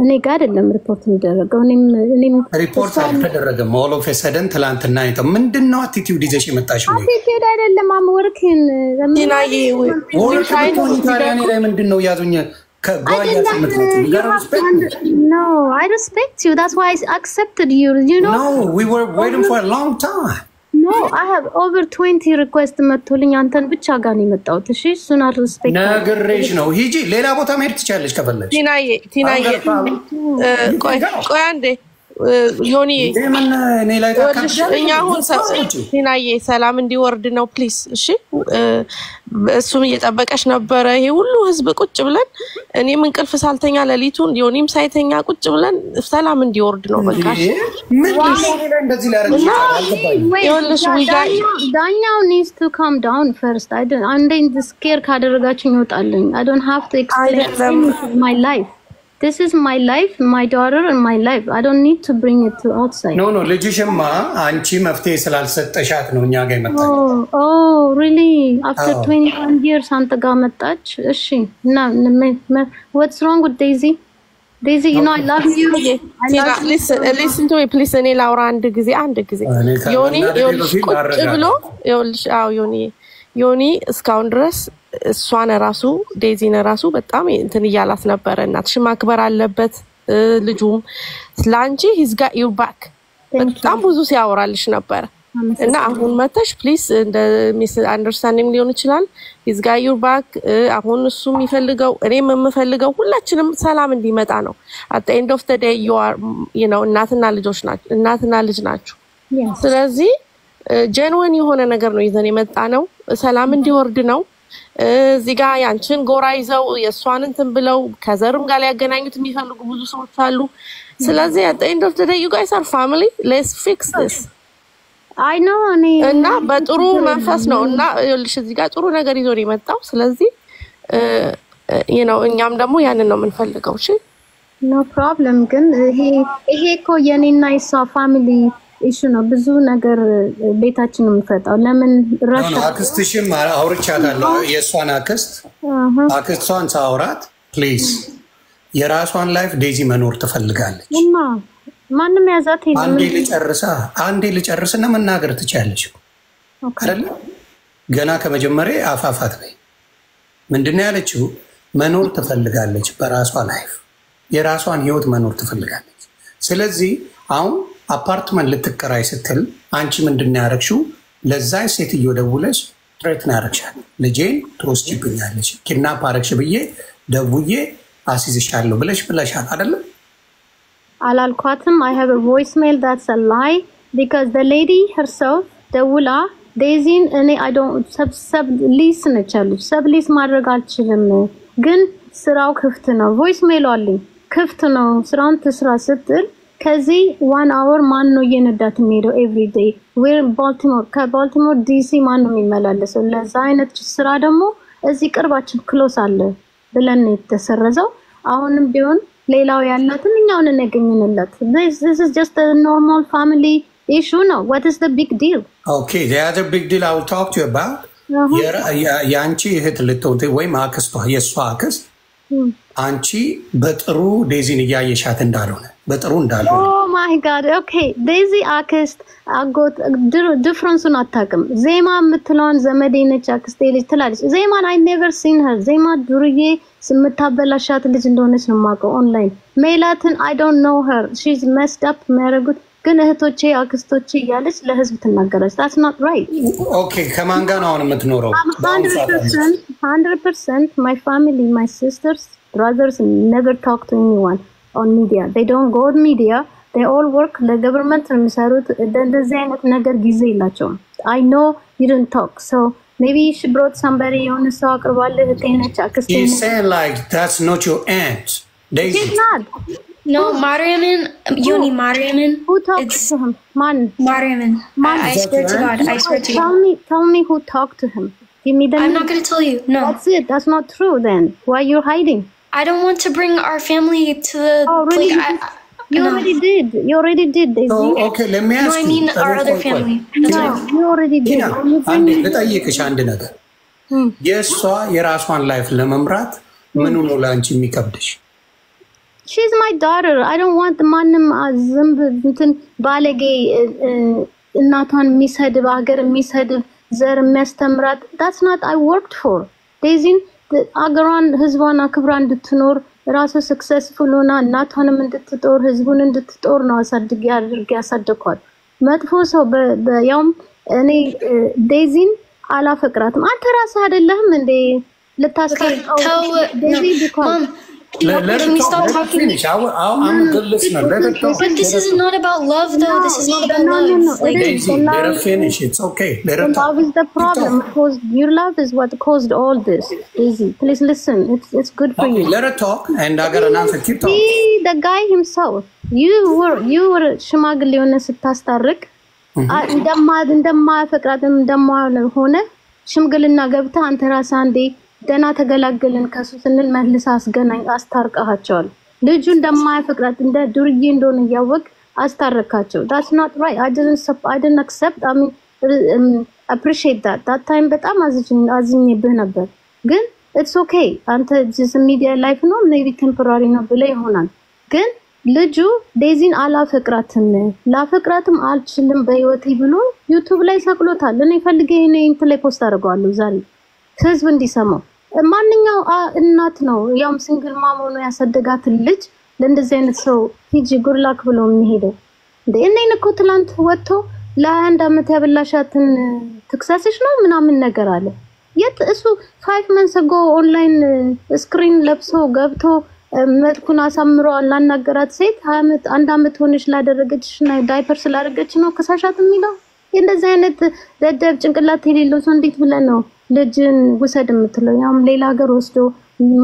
እኔ ጋር አይደለም ሪፖርት የሚደረገው እኔም ሪፖርት አልተደረገም all of a sudden ትላንትና ነው ምንድነው አቲቲዩድ ይዘሽ የመጣሽው አቲቲዩድ አይደለም am working ቲናዬ ላይ ምንድነው ያዙኝ No, I respect you. That's why I accepted you. You know. No, we were waiting for a long time. No, I have over 20 requests መጥቶልኝ አንተን ብቻ ጋር ነው የመጣሁት። እሺ እሱን አልሪስፔክት ነገርሽ ነው። ሂጂ ሌላ ቦታ መሄድ ትችያለሽ ከፈለግሽ። ቲናዬ ቆይ አንዴ ዮኒ እኛ አሁን ቲናዬ ሰላም እንዲወርድ ነው ፕሊዝ እሺ እሱም እየጠበቀሽ ነበር ይሄ ሁሉ ህዝብ ቁጭ ብለን እኔም እንቅልፍ ሳልተኛ ለሊቱን ዮኒም ሳይተኛ ቁጭ ብለን ሰላም እንዲወርድ ነው በቃ ምን እንደዚህ ላረግሽ አልገባኝም ዳኛው needs to calm down first I'm scared ካደረጋችሁኝ ይወጣልኝ I don't have to explain my life This is my life, my daughter and my life. I don't need to bring it to outside. No, ልጅሽማ አንቺ መፍትሄ ስላልሰጠሻት ነው እኛ ጋር መጣች Oh, really? After 21 years አንተ ጋር መጣች? እሺ. What's wrong with Daisy? Daisy, you know I love you. Listen to me please. እኔ ላውራ አንድ ጊዜ ዮኒ ቁጭ ብሎ ዮኒ እስካሁን ድረስ እሷን ራሱ ዴዚን ራሱ በጣም እንትን ይያላት ነበር እናትሽ ማክበር አለበት ልጁም ስላንቺ he's got your back በጣም ብዙ ሲያወራልሽ ነበር እና አሁን መተሽ ፕሊዝ እንደ ሚስ አንደርስታንዲንግ ሊሆን ይችላል he's got your back አሁን እሱ የሚፈልገው እኔም የምፈልገው ሁላችንም ሰላም እንዲመጣ ነው at the end of the day you are you know እናትና ልጅ ናችሁ ስለዚህ ጀንወን የሆነ ነገር ነው ይዘን የመጣ ነው ሰላም እንዲወርድ ነው እዚህ ጋር ያንቺን ጎራ ይዘው የእሷን እንትን ብለው ከዘርም ጋር ሊያገናኙት የሚፈልጉ ብዙ ሰዎች አሉ። ስለዚህ at the end of the day you guys are family, let's fix this. I know እና በጥሩ መንፈስ ነው እና ይኸውልሽ እዚህ ጋር ጥሩ ነገር ይዞ የመጣው ስለዚህ እኛም ደግሞ ያንን ነው የምንፈልገው። እሺ no problem ግን ይሄ እኮ የኔና የሷ ፋሚሊ ኢሹ ነው። ብዙ ነገር ቤታችን የምፈጣው ለምን ራሻ አክስትሽም አውርቻታለሁ የሷን አክስቷን ሳውራት ፕሊዝ የራሷን ላይፍ ዴዚ መኖር ትፈልጋለች እና ማንንም ያዛት አንዴ ልጨርስና መናገር ትችያለሽ አይደል? ገና ከመጀመሪያ አፋፋት ላይ ምንድነው ያለችው? መኖር ትፈልጋለች በራሷ ላይፍ የራሷን ህይወት መኖር ትፈልጋለች። ስለዚህ አሁን አፓርትመንት ልትከራይ ስትል አንቺ ምንድነው ያረክሽው? ለዛይ ሴትዮ ደውለሽ ትሬት ናረክሻል። ልጄን ትወስጂብኛለሽ ኪድናፕ አረክሽ ብዬ ደውዬ አሲዝሻለሁ ብለሻል አይደል? አላልኳትም። I have a voicemail that's a lie because the lady herself ደውላ ዴዚን I don't sub lease ነቻለች። sub lease ማድረግ አልችልም ግን ስራው ክፍት ነው። voicemail አለኝ ክፍት ነው ስራውን ትስራ ስትል ከዚህ 1 hour ማን ነው እየነዳት የሚሄደው every day we're Baltimore ከbaltimore DC ማን ነው የሚመላለሰው? ለዛ አይነት ስራ ደግሞ እዚህ ቅርባችን ክሎስ አለ ብለን የተሰረዘው። አሁንም ቢሆን ሌላው ያላትን እኛውን እንገኝንለት this is just a normal family issue no what is the big deal? Okay, the other big deal I will talk to you about ያንቺ እህት ልትወት ወይ ማክስቷ የሷ አክስት አንቺ በጥሩ ዴዚን ያየሻት እንዳልሆነ በጥሩ እንዳልሆነ oh my god okay ዴዚ አክስት አጎት ዲፍረንሱን አታውቅም። ዜማ የምትለውን ዘመዴ ነች አክስቴ ልጅ ትላለች። ዜማን I never seen her ዜማ ዱርዬ ስምታበላሻት ልጅ እንደሆነች ነው የማውቀው ኦንላይን። ሜላትን I don't know her she's messed up ማረጉት ግን እህቶቼ አክስቶቼ እያለች ለህዝብ ትናገራለች። that's not right. okay ከማን ጋር ነው አሁን የምትኖረው? 100% my family my sisters brothers never talk to anyone on media. They don't go on media. They all work the government የሚሰሩት እንደዚህ አይነት ነገር ጊዜ የላቸውም። I know you didn't talk so maybe she brought somebody on ሰው አቅርባለህ እቴነች አክስቴ He's saying like that's not your aunt Daisy. It's not. No, Mariaman, Yoni Mariaman. Who talked to him? Man. Mariaman. I swear to God. I swear to God. Tell me who talked to him. Give me the I'm not going to tell you. No. That's it. That's not true then. Why are you hiding? I don't want to bring our family to the... Oh, really? You already did. You already did, Daisy. So, okay, let me ask you. No, I mean our other family. No, you already did. ልጠይቅሽ አንድ ነገር የእሷ የራሷን ላይፍ ለመምራት ምኑ ነው ለአንቺ የሚከብድሽ? She's my daughter. I don't want ማንም ዝምብ እንትን ባለጌ እናቷን የሚሰድብ ሀገር የሚሰድብ ዘር የሚያስተምራት that's not I worked for. ዴዚን አገሯን ህዝቧን አክብራ እንድትኖር ራሱ ሰክሰስፉል ሆና እናቷንም እንድትጦር ህዝቡን እንድትጦር ነው አሳድጌ አድርጌ ያሳደኳት። መጥፎ ሰው በያውም እኔ ዴዚን አላፈቅራትም። አንተ ራስህ አይደለህም እንዴ ልታስቀርቀው ዴዚ ቢኮዝ Can we stop talking? I'm a good listener. Let her talk. But this is not about love, though. This is not about love. No. Daisy, let her finish. It's okay. Let her talk. Love is the problem. Because your love is what caused all this. Daisy, please listen. It's good for you. Let her talk, and I got an answer. Keep talking. See, the guy himself. You were ሽማግሌ ሆነ ስታስታርቅ እንደማፈቅራትም እንደማሆነ ሽምግልና ገብተህ አንተ ራስህ አንዴ ደና ተገላገልን ከሱ ስንል መልስ አስገናኝ አስታርቀሃቸዋል። ልጁ እንደማያፈቅራት እንደ ዱርዬ እንደሆነ ያወቅ አስታረካቸው። that's not right. I didn't accept. I mean appreciate that time በጣም አዝኜብህ ነበር ግን it's okay. አንተ just media life ነው maybe temporary ነው ብለ ይሆናል ግን ልጁ ዴዚን አላፈቅራትም ላፈቅራትም አልችልም በህይወቴ ብሎ ዩቲዩብ ላይ ሰቅሎታል። እኔ ፈልጌ እንትን ላይ ፖስት አድርገዋለሁ ዛሬ ህዝብ እንዲሰማው። ማንኛው እናት ነው ያውም ሲንግል ማም ሆኖ ያሳደጋት ልጅ ለእንደዚህ አይነት ሰው ሂጂ ጉርላክ ብሎ የሚሄደው እንዴ? እኔን እኮ ትላንት ወጥቶ ለ1 አመት ያበላሻትን ትክሳስሽ ነው ምናምን ነገር አለ። የት እሱ 5 months ago ኦንላይን ስክሪን ለብሶ ገብቶ መልኩን አሳምሮ አላናገራት ሴት 1 አመት ሆነሽ ላደረገችና ዳይፐር ስላደረገች ነው ከሳሻት የሚለው? እንደዚህ አይነት ደደብ ጭንቅላት የሌለው ሰው እንዴት ብለን ነው ልጅን ውሰድ የምትለው ያም ሌላ ሀገር ወስዶ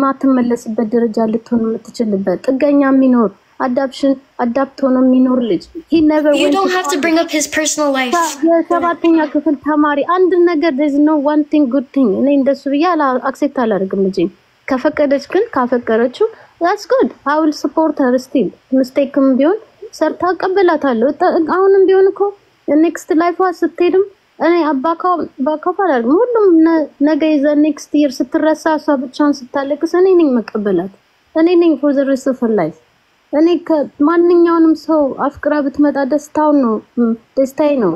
ማትመለስበት ደረጃ ልትሆን የምትችልበት ጥገኛ የሚኖር adapt ሆኖ የሚኖር ልጅ he never you don't have to bring up his personal life የሰባተኛ ክፍል ተማሪ አንድ ነገር there's no one thing good thing እኔ እንደሱ ብያ አክሴፕት አላደርግም ልጅ ከፈቀደች ግን ካፈቀረችው that's good I will support her still mistakeም ቢሆን ሰርታ ቀበላታለሁ አሁንም ቢሆን እኮ next life ስትሄድም እኔ ባካው አላደርግም ሁሉም ነገ ይዘ next year ስትረሳ እሷ ብቻዋን ስታለቅስ እኔ ነኝ መቀበላት እኔ ነኝ for the rest of her life እኔ ከማንኛውንም ሰው አፍቅራ ብትመጣ ደስታው ነው ደስታዬ ነው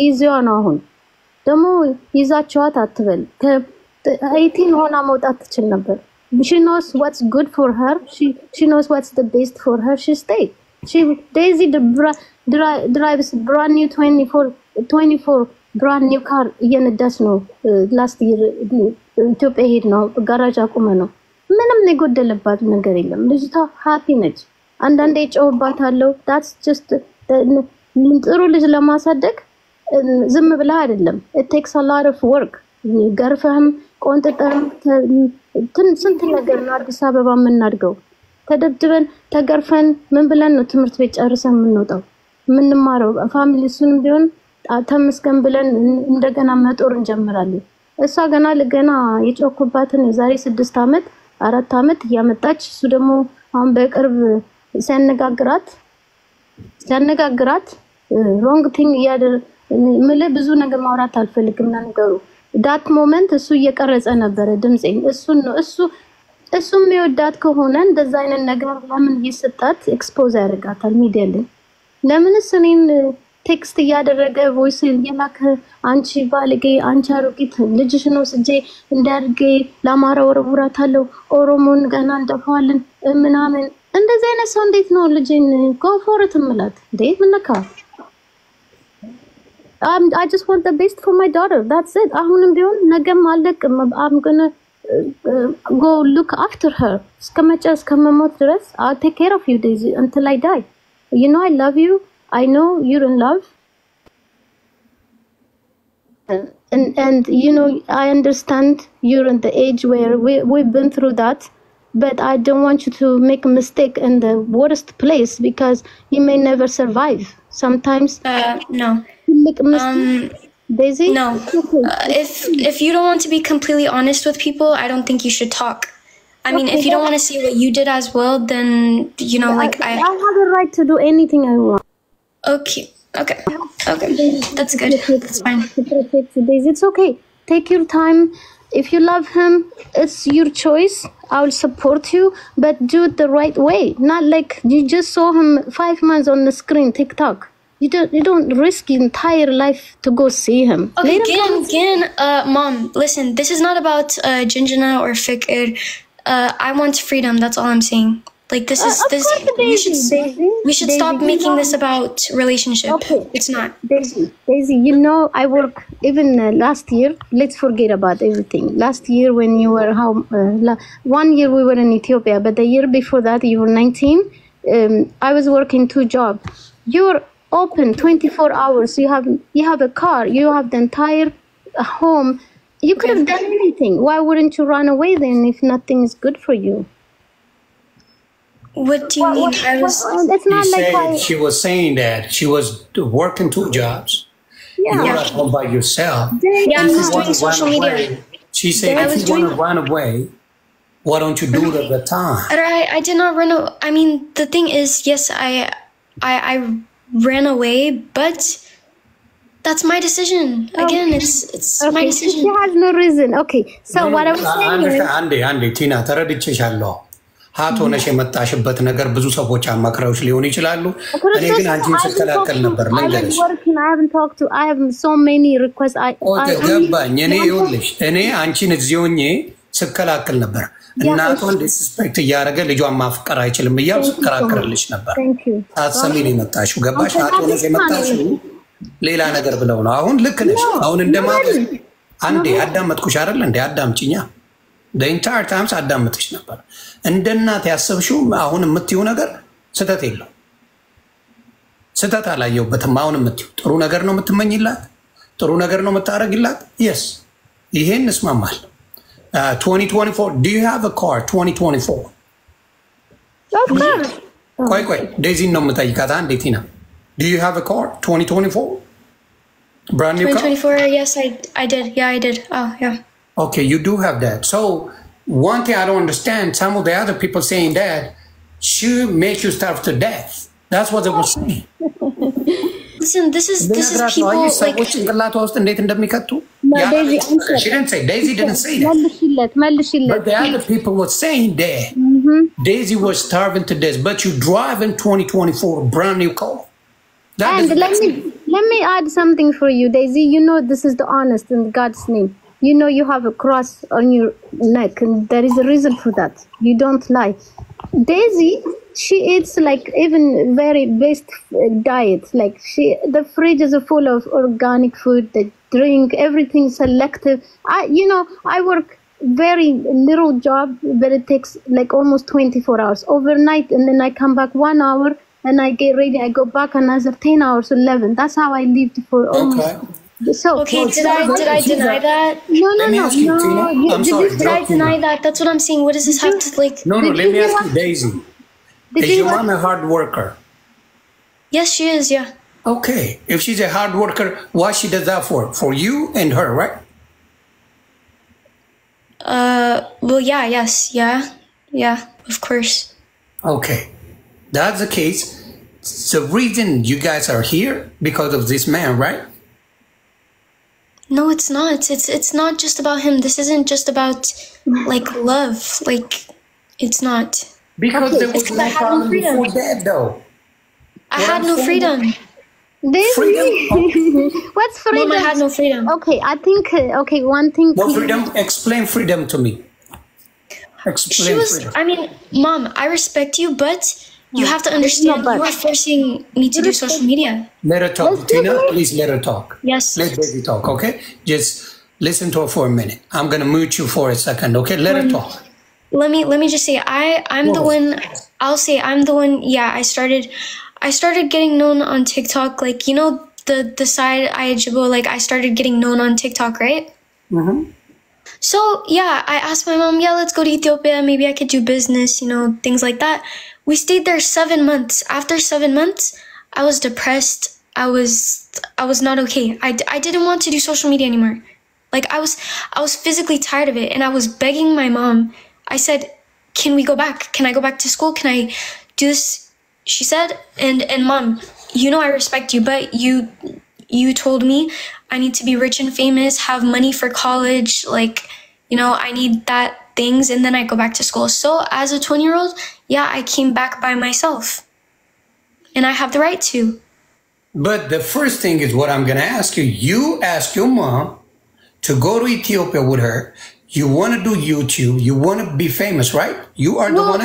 ጊዜዋ ነው አሁን ደግሞ ይዛቸዋት አትበል ከ18 ሆና መውጣት ትችል ነበር she knows what's good for her she knows what's the best for her she stay Daisy drives brand new 24 brand new car እየነዳች ነው last year ኢትዮጵያ ሄድ ነው ጋራጅ አቁመ ነው ምንም የጎደለባት ነገር የለም ልጅቷ ሃፒ ነች አንዳንዴ ጨውባታለሁ that's just ጥሩ ልጅ ለማሳደግ ዝም ብላ አይደለም it takes a lot of work ገርፈህም ቆንጥጠህም ስንት ነገር ነው አዲስ አበባ የምናድገው ተደብድበን ተገርፈን ምን ብለን ነው ትምህርት ቤት ጨርሰን የምንወጣው ምንማረው ፋሚሊሱንም ቢሆን ተመስገን ብለን እንደገና መጦር እንጀምራለን እሷ ገና የጮኩባትን የዛሬ 6 አመት 4 አመት ያመጣች እሱ ደግሞ አሁን በቅርብ ሲያነጋግራት wrong thing ምለ ብዙ ነገር ማውራት አልፈልግም ነገሩ that moment እሱ እየቀረጸ ነበር ድምጼን እሱ የሚወዳት ከሆነ እንደዛ አይነት ነገር ለምን ይሰጣት ኤክስፖዝ ያደርጋታል ሚዲያ ላይ ለምንስ እኔን ቴክስት ያደረገ ቮይስ የላከ አንቺ ባለጌ አንቺ አሮጊት ልጅሽ ነው ስጄ እንዳርጌ ለማራ ወረቡራታለው ኦሮሞን ገና እንደፋለን ምናምን እንደዚህ አይነት ሰው እንዴት ነው ልጅን ኮንፎርት ምላት እንዴት ምንካ I just want the best for my daughter that's it አሁንም ቢሆን ነገም አለቅም I'm gonna go look after her እስከመሞት ድረስ I'll take care of you Daisy until I die you know I love you I know you're in love and you know I understand you're in the age where we've been through that but I don't want you to make a mistake in the worst place because you may never survive sometimes no make a mistake Daisy no if you don't want to be completely honest with people I don't think you should talk I mean if you don't want to see what you did as well then you know like I have the right to do anything I want Okay. That's good. That's fine. It's okay. Take your time. If you love him, it's your choice. I will support you, but do it the right way. Not like you just saw him 5 months on the screen, TikTok. You don't risk your entire life to go see him. Okay, again, Mom, listen. This is not about Jinjana or Fikr. I want freedom. That's all I'm saying. Like this is this we should stop making this about relationship. Okay. It's not. Daisy, you know I work even last year. Let's forget about everything. Last year when you were 1 year we were in Ethiopia, but the year before that you were 19. I was working 2 jobs. You were open 24 hours. You have a car. You have the entire home. You could have done anything. Why wouldn't you run away then if nothing is good for you? What do you mean? It's not she was saying that she was working 2 jobs. Yeah. You were at home by yourself. Yeah, I'm just doing social media. She said, if you want to run away, why don't you do it at the time? I did not run away. I mean, the thing is, yes, I ran away, but that's my decision. Again, it's my decision. She has no reason. Okay, so what I was saying Andy, Tina, ተረድቼሻለሁ. ሀት ሆነሽ የመጣሽበት ነገር ብዙ ሰዎች አማክረውሽ ሊሆን ይችላሉ እኔ ግን አንቺን ስከላከል ነበር መንገርሽ I have so many requests ገባኝ እኔ ይኸውልሽ እኔ አንቺን እዚህ ሆኜ ስከላከል ነበር እናቷን ዲስፔክት እያደረገ ልጇን ማፍቀር አይችልም እያሉ ስከራከርልሽ ነበር አትሰሚኝ የመጣሽው ገባሽ ሀት ሆነሽ የመጣሽው ሌላ ነገር ብለው ነው አሁን ልክ ነሽ አሁን እንደማለት አንዴ አዳመጥኩሽ አይደል እንዴ አዳምጪኛ the entire time አዳምጥሽ ነበር እንደ እናት ያሰብሽው አሁን የምትዩ ነገር ስተት የለው ስተት አላየውበትም አሁን የምትዩ ጥሩ ነገር ነው የምትመኝላት ጥሩ ነገር ነው የምታረግላት yes ይሄን እንስማማል። 2024 do you have a car 2024? Of course. ቆይ ዴዚ ነው የምጠይቃት አንዴ ቲና do you have a car 2024? Brand new car? 2024, yes, I did. Yeah, I did. Oh, yeah. Okay, you do have that. So one thing I don't understand, some of the other people saying that she make you starve to death. That's what they were saying. Listen, this is people like. No, Daisy, She didn't say. Daisy didn't say that. But the other people were saying that Daisy was starving to death, but you drive in 2024 a brand new car. And let me add something for you, Daisy. You know this is the honest in God's name. You know you have a cross on your neck, and there is a reason for that. You don't lie. Daisy, she eats like even very best diet. Like the fridge is full of organic food, the drink, everything selective. I work very little job, but it takes like almost 24 hours overnight, and then I come back 1 hour. And I get ready, I go back another 10 hours, 11. That's how I lived for almost. So, okay, did I deny that? No. Did I deny that? That's what I'm saying. What does this have to like? No, let me ask you, Daisy. Is your mom a hard worker? Yes, she is, yeah. Okay, if she's a hard worker, why she does that for? For you and her, right? Well, yeah, of course. Okay. That's the case. The reason you guys are here because of this man, right? No, it's not. It's not just about him. This isn't just about like love. Like it's not. Because there was no problem before that, though. I had no freedom. Freedom? What's freedom? Mom, I had no freedom. Okay, I think one thing. What freedom? Explain freedom to me. Explain freedom. I mean, Mom, I respect you, but you have to understand, you are forcing me to do social media. Let her talk. Tina, please let her talk. Yes. Let Daisy talk, okay? Just listen to her for a minute. I'm going to mute you for a second, okay? Let her talk. Let me just say, I'm the one, I'll say I'm the one, yeah, I started getting known on TikTok, like, you know, the side Ayajibo, like, I started getting known on TikTok, right? Mm-hmm. So, yeah, I asked my mom, yeah, let's go to Ethiopia, maybe I could do business, you know, things like that. We stayed there 7 months. After 7 months, I was depressed. I was not okay. I didn't want to do social media anymore. Like I was physically tired of it, and I was begging my mom. I said, "Can we go back? Can I go back to school? Can I do this?" She said, "And Mom, you know I respect you, but you told me I need to be rich and famous, have money for college, like, you know, I need that things, and then I go back to school." So as a 20-year-old, yeah, I came back by myself, and I have the right to. But the first thing is what I'm going to ask you. You ask your mom to go to Ethiopia with her. You want to do YouTube. You want to be famous, right? You are the one.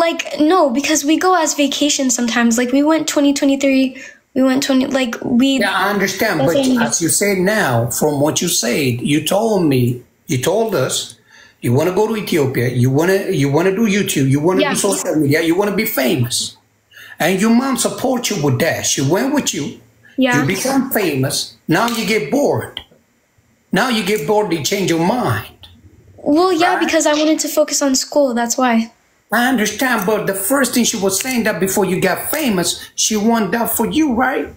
Like, no, because we go as vacation sometimes. Like, we went 2023. We went 20, like, we... Yeah, I understand. But as you say now, from what you said, you told us, you want to go to Ethiopia, you want to do YouTube, you want to do social media, you want to be famous. And your mom supports you with that. She went with you. Yeah. You become famous. Now you get bored. You change your mind. Well, yeah, right? Because I wanted to focus on school. That's why. I understand, but the first thing she was saying that before you got famous, she wanted that for you, right?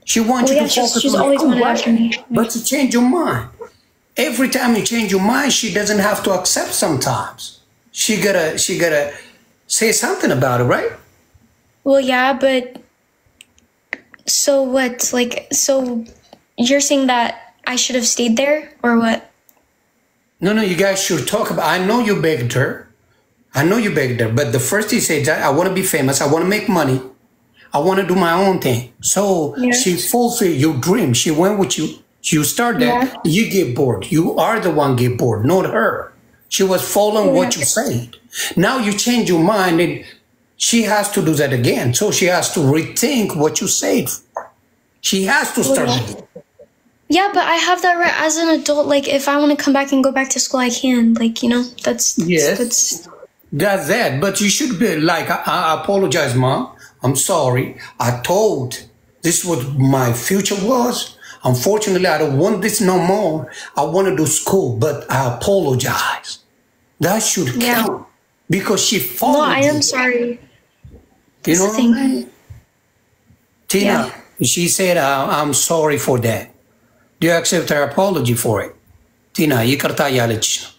She wants you to focus she's on always school, wanted that for me. But to change your mind. Every time you change your mind, she doesn't have to accept sometimes. She gotta say something about it, right? Well, yeah, but so what? Like, so you're saying that I should have stayed there, or what? No, you guys should talk about. I know you begged her. But the first he said, I want to be famous. I want to make money. I want to do my own thing. So she fulfilled your dream. She went with you. You start that. You get bored. You are the one get bored, not her. She was following what you said. Now you change your mind, and she has to do that again. So she has to rethink what you said. She has to start again. Yeah, but I have that right as an adult. Like, if I want to come back and go back to school, I can. Like, you know, that's That's that. But you should be like, I apologize, Mom. I'm sorry. I told this what my future was. Unfortunately, I don't want this no more. I want to do school, but I apologize. That should count because she followed. No, I am sorry. You know what I mean? Tina, she said, I'm sorry for that. Do you accept her apology for it? Tina, ይቅርታ ያለች ነው።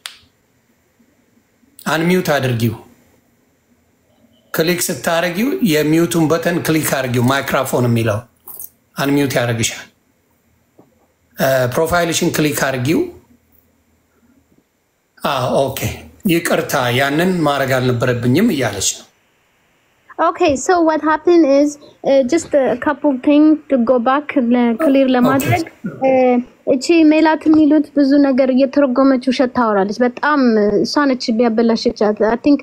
አንሚውት አድርጊው። ክሊክ ስታደርጊው የሚውቱን በተን ክሊክ አድርጊው። ማይክሮፎን የሚለው አንሚውት ያደርግሻል። ፕሮፋይልሽን ክሊክ አድርጊው። ኦኬ ይቅርታ ያንን ማድረግ አልነበረብኝም እያለች ነው። Okay, so what happened is just a couple things to go back clear ለማድረግ እቺ ሜላት የሚሉት ብዙ ነገር እየተረጎመች ውሸት ታወራለች። በጣም እሷነች ቢያበላሽቻት I think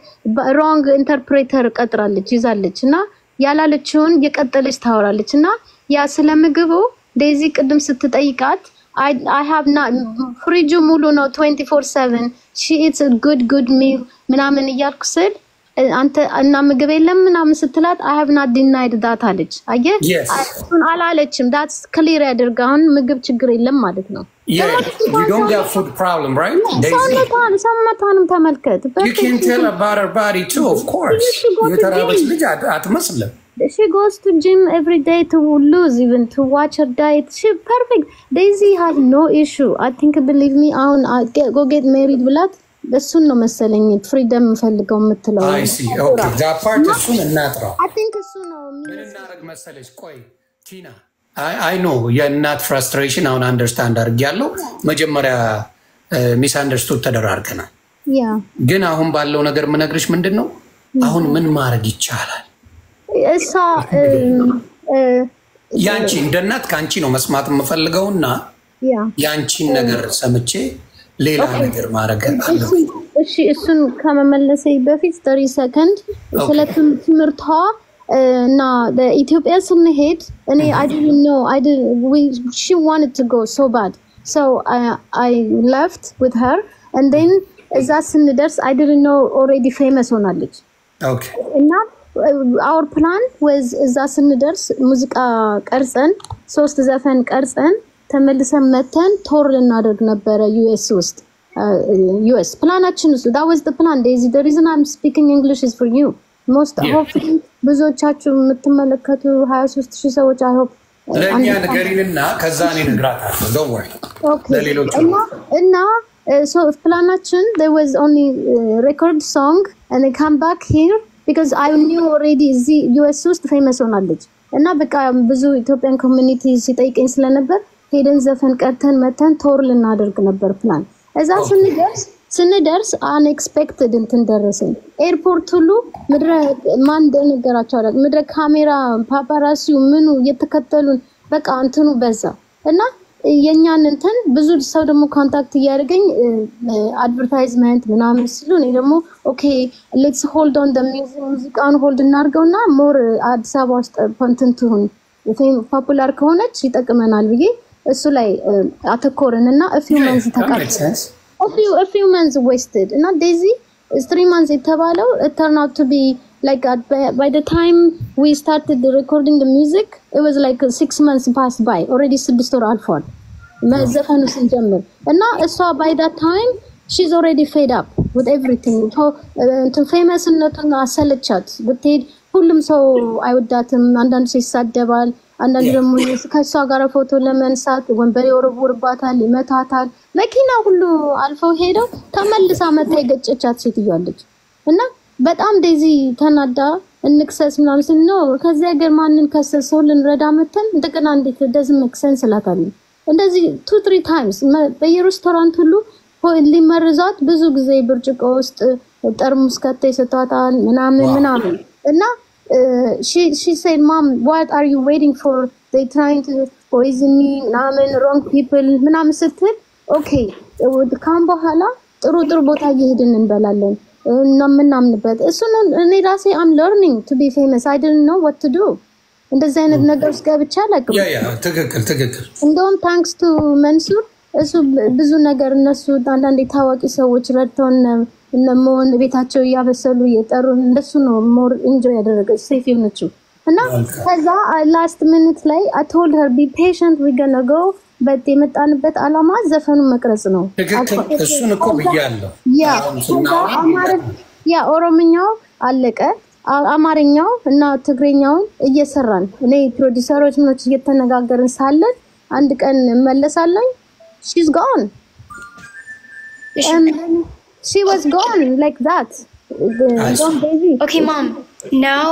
wrong interpreter ቀጥራለች ይዛለች እና ያላለችውን እየቀጠለች ታወራለች እና ያ ስለምግቡ ዴዚ ቅድም ስትጠይቃት I have not ፍሪጁ ሙሉ ነው 24/7 she eats a good meal ምናምን እያልኩ ስል አንተ እና ምግብ የለም ምናምን ስትላት I have not denied that አለች። አየህ እሱን አላለችም። that's clear ያደርጋውን ምግብ ችግር የለም ማለት ነው። Yeah, you don't have food problem, right? ሰውነቷንም ተመልከት። You can tell about her body too, of course. የተራበች ልጅ አትመስልም። She goes to gym every day to lose, even to watch her diet. She perfect. Daisy has no issue. I think, believe me, go get married ብላት እሱን ነው መሰለኝ ፍሪደም ፈልገው የምትለው። I see. Okay, that part እሱን እናጥራው። I think እሱ ነው ምን እናደርግ መሰለሽ? ቆይ ቲና I know የእናት ፍራስትሬሽን አሁን አንደርስታንድ አድርጊያለሁ። መጀመሪያ ሚስ አንደርስቱድ ተደራርገናል። ግን አሁን ባለው ነገር ምነግርሽ ምንድነው አሁን ምን ማድረግ ይቻላል? እሷ ያንቺ እንደ እናት ካንቺ ነው መስማት የምፈልገውና ያንቺን ነገር ሰምቼ ሌላ ነገር ማድረግ አለብኝ። እሺ እሱን ከመመለሴ በፊት 30 ሰከንድ ስለ ትምህርቷ እና ኢትዮጵያ ስንሄድ እኔ I didn't know she wanted to go so bad so I left with her and then እዛ ስንደርስ I didn't know already famous ሆናለች። Okay. እና our plan was እዛ ስንደርስ ሙዚቃ ቀርጸን 3 ዘፈን ቀርጸን ተመልሰን መተን ቶር ልናደርግ ነበር US ውስጥ US ፕላናችን እሱ that was the plan Daisy the reason I'm speaking English is for you most hopefully ብዙዎቻችሁ የምትመለከቱ 23000 ሰዎች I hope ለኛ ነገሪንና ከዛ እኔ ነግራታለሁ don't worry ለሌሎች እና so planaችን there was only record song and they come back here because I knew already US ውስጥ famous ሆናለች እና በቃ ብዙ ኢትዮጵያን ኮሚኒቲ ሲጠይቀኝ ስለነበር ሄደን ዘፈን ቀርተን መተን ቶር ልናደርግ ነበር ፕላን እዛ ስንደርስ unexpected እንትን ደረሰኝ ኤርፖርት ሁሉ ምድረ ማን እንደነገራቸው አይደል ምድረ ካሜራ ፓፓራሲው ምኑ እየተከተሉን በቃ እንትኑ በዛ እና የኛን እንትን ብዙ ሰው ደግሞ ኮንታክት ያደርገኝ አድቨርታይዝመንት ምናምን ሲሉ እኔ ደግሞ ኦኬ ሌትስ ሆልድ ኦን ዘ ሙዚቃን ሆልድ እናርገውና ሞር አዲስ አበባ ውስጥ ኮንተንት ሁን ፖፑላር ከሆነች ይጠቅመናል ብዬ እሱ ላይ አተኮረንና a few months wasted እና Daisy 3 months የተባለው it turned out to be like by the time we started recording the music it was like 6 months passed by already 6 ወር አልፏል መዘፈኑ ስንጀምር እና እሷ by that time she's already fed up with everything to famousነቱን አሰለቻት ብትሄድ ሁሉም ሰው አይወዳትም አንዳንድ ሰው ይሳደባል አንዳንድ ደግሞ ከሷ ጋር ፎቶ ለመንሳት ወንበር ይወርውርባታል ይመታታል መኪና ሁሉ አልፈው ሄደው ተመልሳ መታ የገጨቻት ሴትዮዋለች እና በጣም Daisy ተናዳ እንክሰስ ምናምን ነው ከዚህ ሀገር ማንን ከሰሰው ልንረዳ መተን እንደገና እንዴት doesn't make sense ላታል እንደዚህ 2-3 times በየሬስቶራንት ሁሉ ሊመርዛት ብዙ ጊዜ ብርጭቆ ውስጥ ጠርሙስ ከተይ ሰጣታል ምናምን እና she said mom what are you waiting for they trying to poison me ምናምን wrong people ምናምን ስትል okay ካም በኋላ ጥሩ ቦታ እየሄድን እንበላለን እና ምናምንበት እሱ ነው እኔ ራሴ I'm learning to be famous I didn't know what to do እንደዚህ አይነት ነገር ውስጥ ገብቻ አላውቅም ትክክል እንደውም thanks to መንሱር እሱ ብዙ ነገር እነሱ አንዳንድ ታዋቂ ሰዎች ረድተውን እነሞን ቤታቸው ያበሰሉ የጠሩ እንደሱ ነው ሞር ኢንጆይ ያደረገች ሴፍ የሆነችው እና ከዛ last minute ላይ I told her be patient we're going to go but የመጣንበት አላማ ዘፈኑን መቅረጽ ነው ትክክል እሱን እኮ ብያለሁ ያ ኦሮምኛው አለቀ አማርኛው እና ትግሬኛው እየሰራን እኔ ፕሮዲዩሰሮች ምኖች እየተነጋገርን ሳለን አንድ ቀን መለሳለኝ she's gone and she was gone like that okay mom now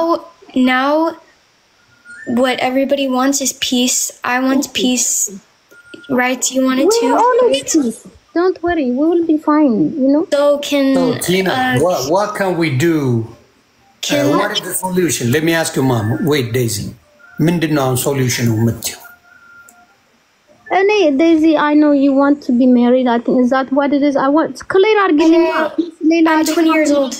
what everybody wants is peace. I want peace. Right? You want it too? Don't worry. We will be fine, you know? So Tina, what can we do? What is the solution? Let me ask you, Mom. Wait, Daisy. Mindina solution ummattu. Daisy, I know you want to be married. I think is that what it is? I want clear argument. I'm 20 years old.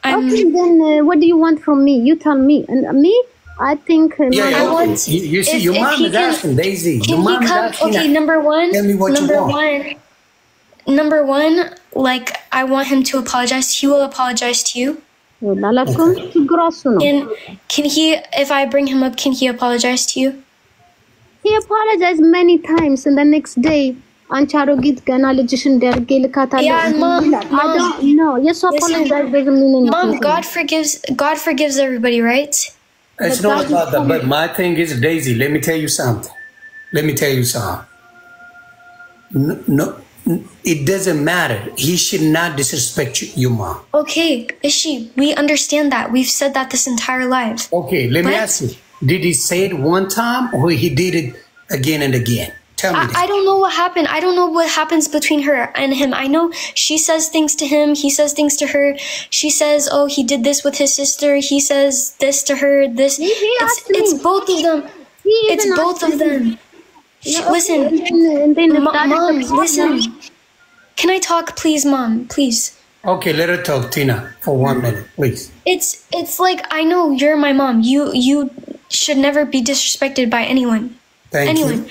Okay, then what do you want from me? You tell me. And me? I think I want. You see, your mom is asking, Daisy. Your mom is asking. Okay, number one. Tell me what you want. Number one, like I want him to apologize. He will apologize to you. Can he? If I bring him up, can he apologize to you? He apologized many times, and the next day, Ancharogit gana legishin derge likata. Yeah, mom. I don't know. Yes, apologize doesn't mean anything. Mom, God forgives everybody, right? It's not about that, but my thing is, Daisy, let me tell you something. No, it doesn't matter. He should not disrespect you, Mom. Okay, Ishi, we understand that. We've said that this entire life. Okay, let me ask you. Did he say it one time or he did it again and again? Tell me. I don't know what happened. I don't know what happens between her and him. I know she says things to him. He says things to her. She says, oh, he did this with his sister. He says this to her. This. It's both of them. It's both of them. Listen. Mom, listen. Can I talk, please, Mom? Please. Okay, let her talk, Tina, for 1 minute, please. It's like, I know you're my mom. You should never be disrespected by anyone. Thank you.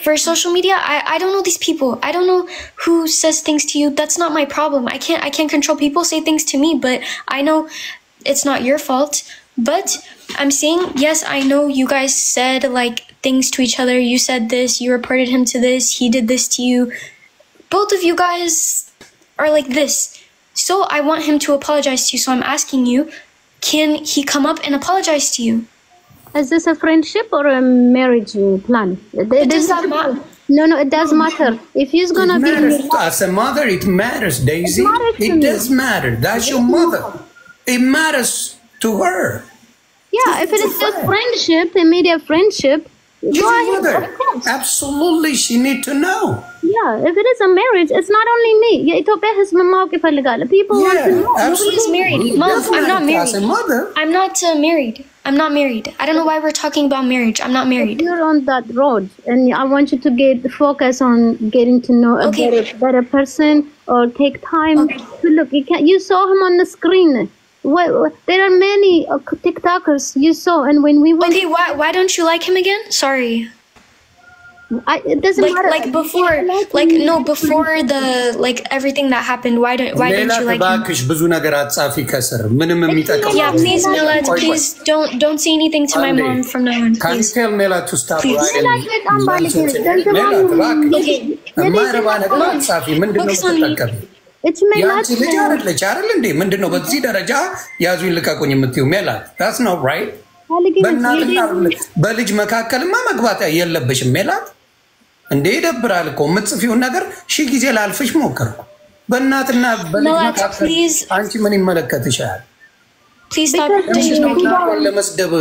For social media, I don't know these people. I don't know who says things to you. That's not my problem. I can't control people say things to me, but I know it's not your fault. But I'm saying, yes, I know you guys said like things to each other. You said this, you reported him to this, he did this to you. Both of you guys are like this. So I want him to apologize to you. So I'm asking you, can he come up and apologize to you? Is this a friendship or a marriage plan? It does not matter. No, it does matter. If he's gonna be as a mother, it matters, Daisy. It does matter. That's your mother. It matters to her. Yeah, if it is just friendship, immediate friendship, go ahead. Absolutely, she need to know. Yeah, if it is a marriage, it's not only me. Ethiopia has people want to know. Nobody's married. Mom, I'm not married. As a mother. I'm not married. I'm not married. I don't know why we're talking about marriage. I'm not married. You're on that road, and I want you to focus on getting to know a better person, or take time to look. You saw him on the screen. There are many TikTokers you saw, and when we went. Okay, why don't you like him again? Sorry. It doesn't matter. Like before, before the everything that happened. Why didn't you like him? Yeah, please, Milad, please don't say anything to my mom from now on. Can you tell Milad to stop writing? Focus on me. It's Milad. That's not right. በልጅ መካከልማ መግባት የለብሽም ሜላት እንዴ ደብራል እኮ የምትጽፊው ነገር ሺ ጊዜ ላልፍሽ ሞከርኩ በእናትና በልጅ መካከል አንቺ ምን ይመለከትሻል Please stop disrespecting. ለመስደብ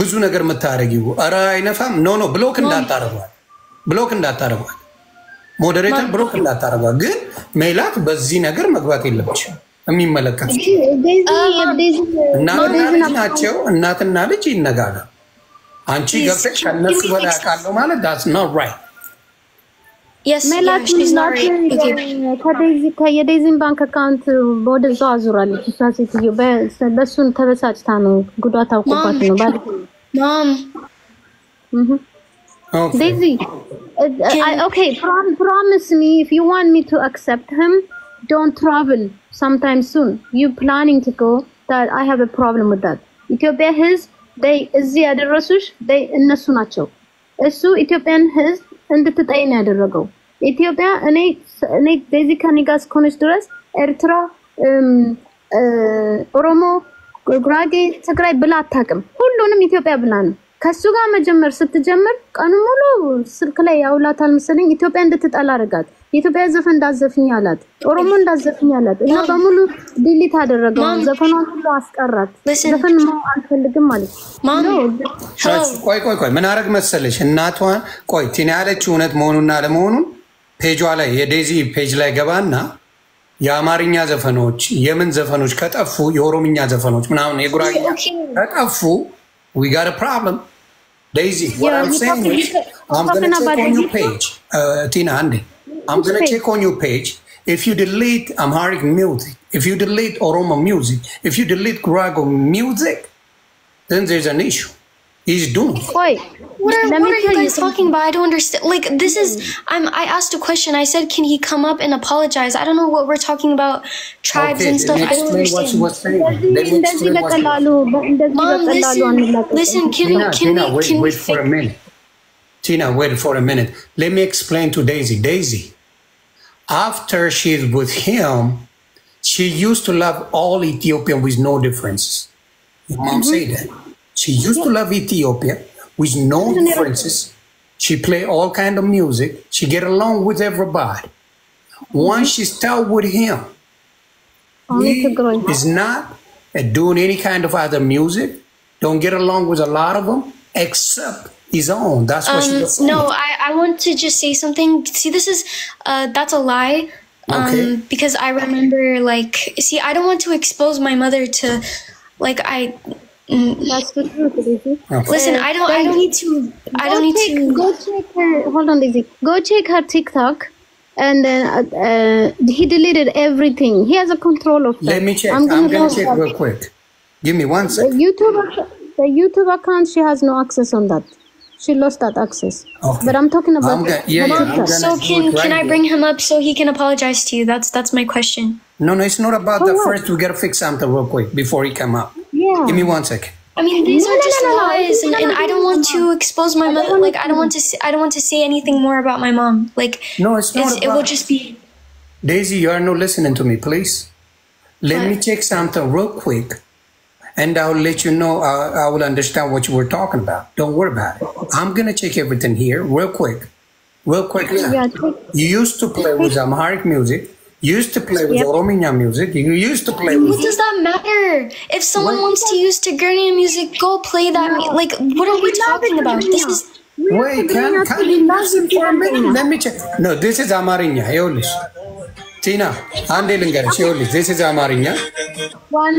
ብዙ ነገር መታረጊው ኧረ አይነፋም ኖ ብሎክ እንዳታረጓል ሞዴሬተር ብሎክ እንዳታረጓል ግን ሜላት በዚህ ነገር መግባት የለብሽም የሚመለከት እናትና ልጅ ይነጋገር አንቺ ገብተሽ ከነሱ በላይ አቃለው ማለት that's not right. Yes, she's not right. የዴዚን ባንክ አካውንት ወደዛ አዙራለች እሷ ሴትዮ በሱን ተበሳጭታ ነው ጉዳት አውቆባት ነው ባል Mom. Daisy, okay, promise me if you want me to accept him, don't travel sometime soon. You planning to go? That I have a problem with that. Ethiopia has they እዚህ ያደረሱሽ they እነሱ ናቸው እሱ Ethiopian has እንድትጠይ ነው ያደረገው ኢትዮጵያ እኔ ዴዚ ከኒጋስ ኮንስ ድረስ ኤርትራ ኦሮሞ ጉራጌ ትግራይ ብላ አታውቅም ሁሉንም ኢትዮጵያ ብላ ነው ከሱ ጋር መጀመር ስትጀምር ቀኑ ሙሉ ስልክ ላይ ያውላታል መሰለኝ ኢትዮጵያ እንድትጠላ አረጋት ኢትዮጵያ ዘፈን እንዳዘፍኝ አላት ኦሮሞ እንዳዘፍኝ አላት እና በሙሉ ዲሊት አደረገው ዘፈኗን ሁሉ አስቀራት ዘፈን አልፈልግም ማለት ቆይ ምን አረግ መሰለሽ እናቷን ቆይ ቲና ያለችው እውነት መሆኑና ለመሆኑን ፔጇ ላይ የዴዚ ፔጅ ላይ ገባና የአማርኛ ዘፈኖች የምን ዘፈኖች ከጠፉ የኦሮምኛ ዘፈኖች ምናምን የጉራጌኛ ከጠፉ we got a problem Daisy what I'm saying is I'm going to check on your page Tina Andy I'm going to check on your page if you delete Amharic music if you delete Oromo music if you delete Gurago music then there's an issue he's doomed What are you guys talking about? I don't understand. Like, this is, I asked a question. I said, can he come up and apologize? I don't know what we're talking about, tribes and stuff. I don't understand. Mom, listen, wait for a minute. Tina, wait for a minute. Let me explain to Daisy. Daisy, after she's with him, she used to love all Ethiopian with no differences. Your mom said that. She used to love Ethiopia with no differences. She play all kind of music. She get along with everybody. Once she start with him, he is not doing any kind of other music. Don't get along with a lot of them, except his own. That's what she does. No, I want to just say something. See, this is, that's a lie. Because I remember, like, see, I don't want to expose my mother to, like, that's the truth, Daisy. Listen, I don't need to. Go check her. Hold on, Daisy. Go check her TikTok, and then he deleted everything. He has a control of that. Let me check. I'm gonna check real quick. Give me 1 second. The YouTube account, she has no access on that. She lost that access. Okay. But I'm talking about. So can I bring him up so he can apologize to you? That's my question. No, it's not about that. First, we gotta fix something real quick before he come up. Yeah. Give me 1 second. I mean, these are just lies, and I don't want to expose my mother. Like, I don't want to say anything more about my mom. Like, no, it's not. It will just be. Daisy, you are not listening to me, please. Let me check something real quick, and I'll let you know. I will understand what you were talking about. Don't worry about it. I'm gonna check everything here real quick. Yeah. You used to play with Amharic music. You used to play with Orominya music. You used to play with... What does that matter? If someone wants to use Tigrinya music, go play that. Like, what are we talking about? This is... Wait, can you listen for a minute? Let me check. No, this is Amarinya. Eolish. Tina, Ande Lingarish. Eolish. This is Amarinya. One.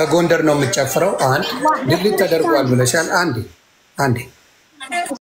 Bagondar no Michafro. And delete other one. Andy.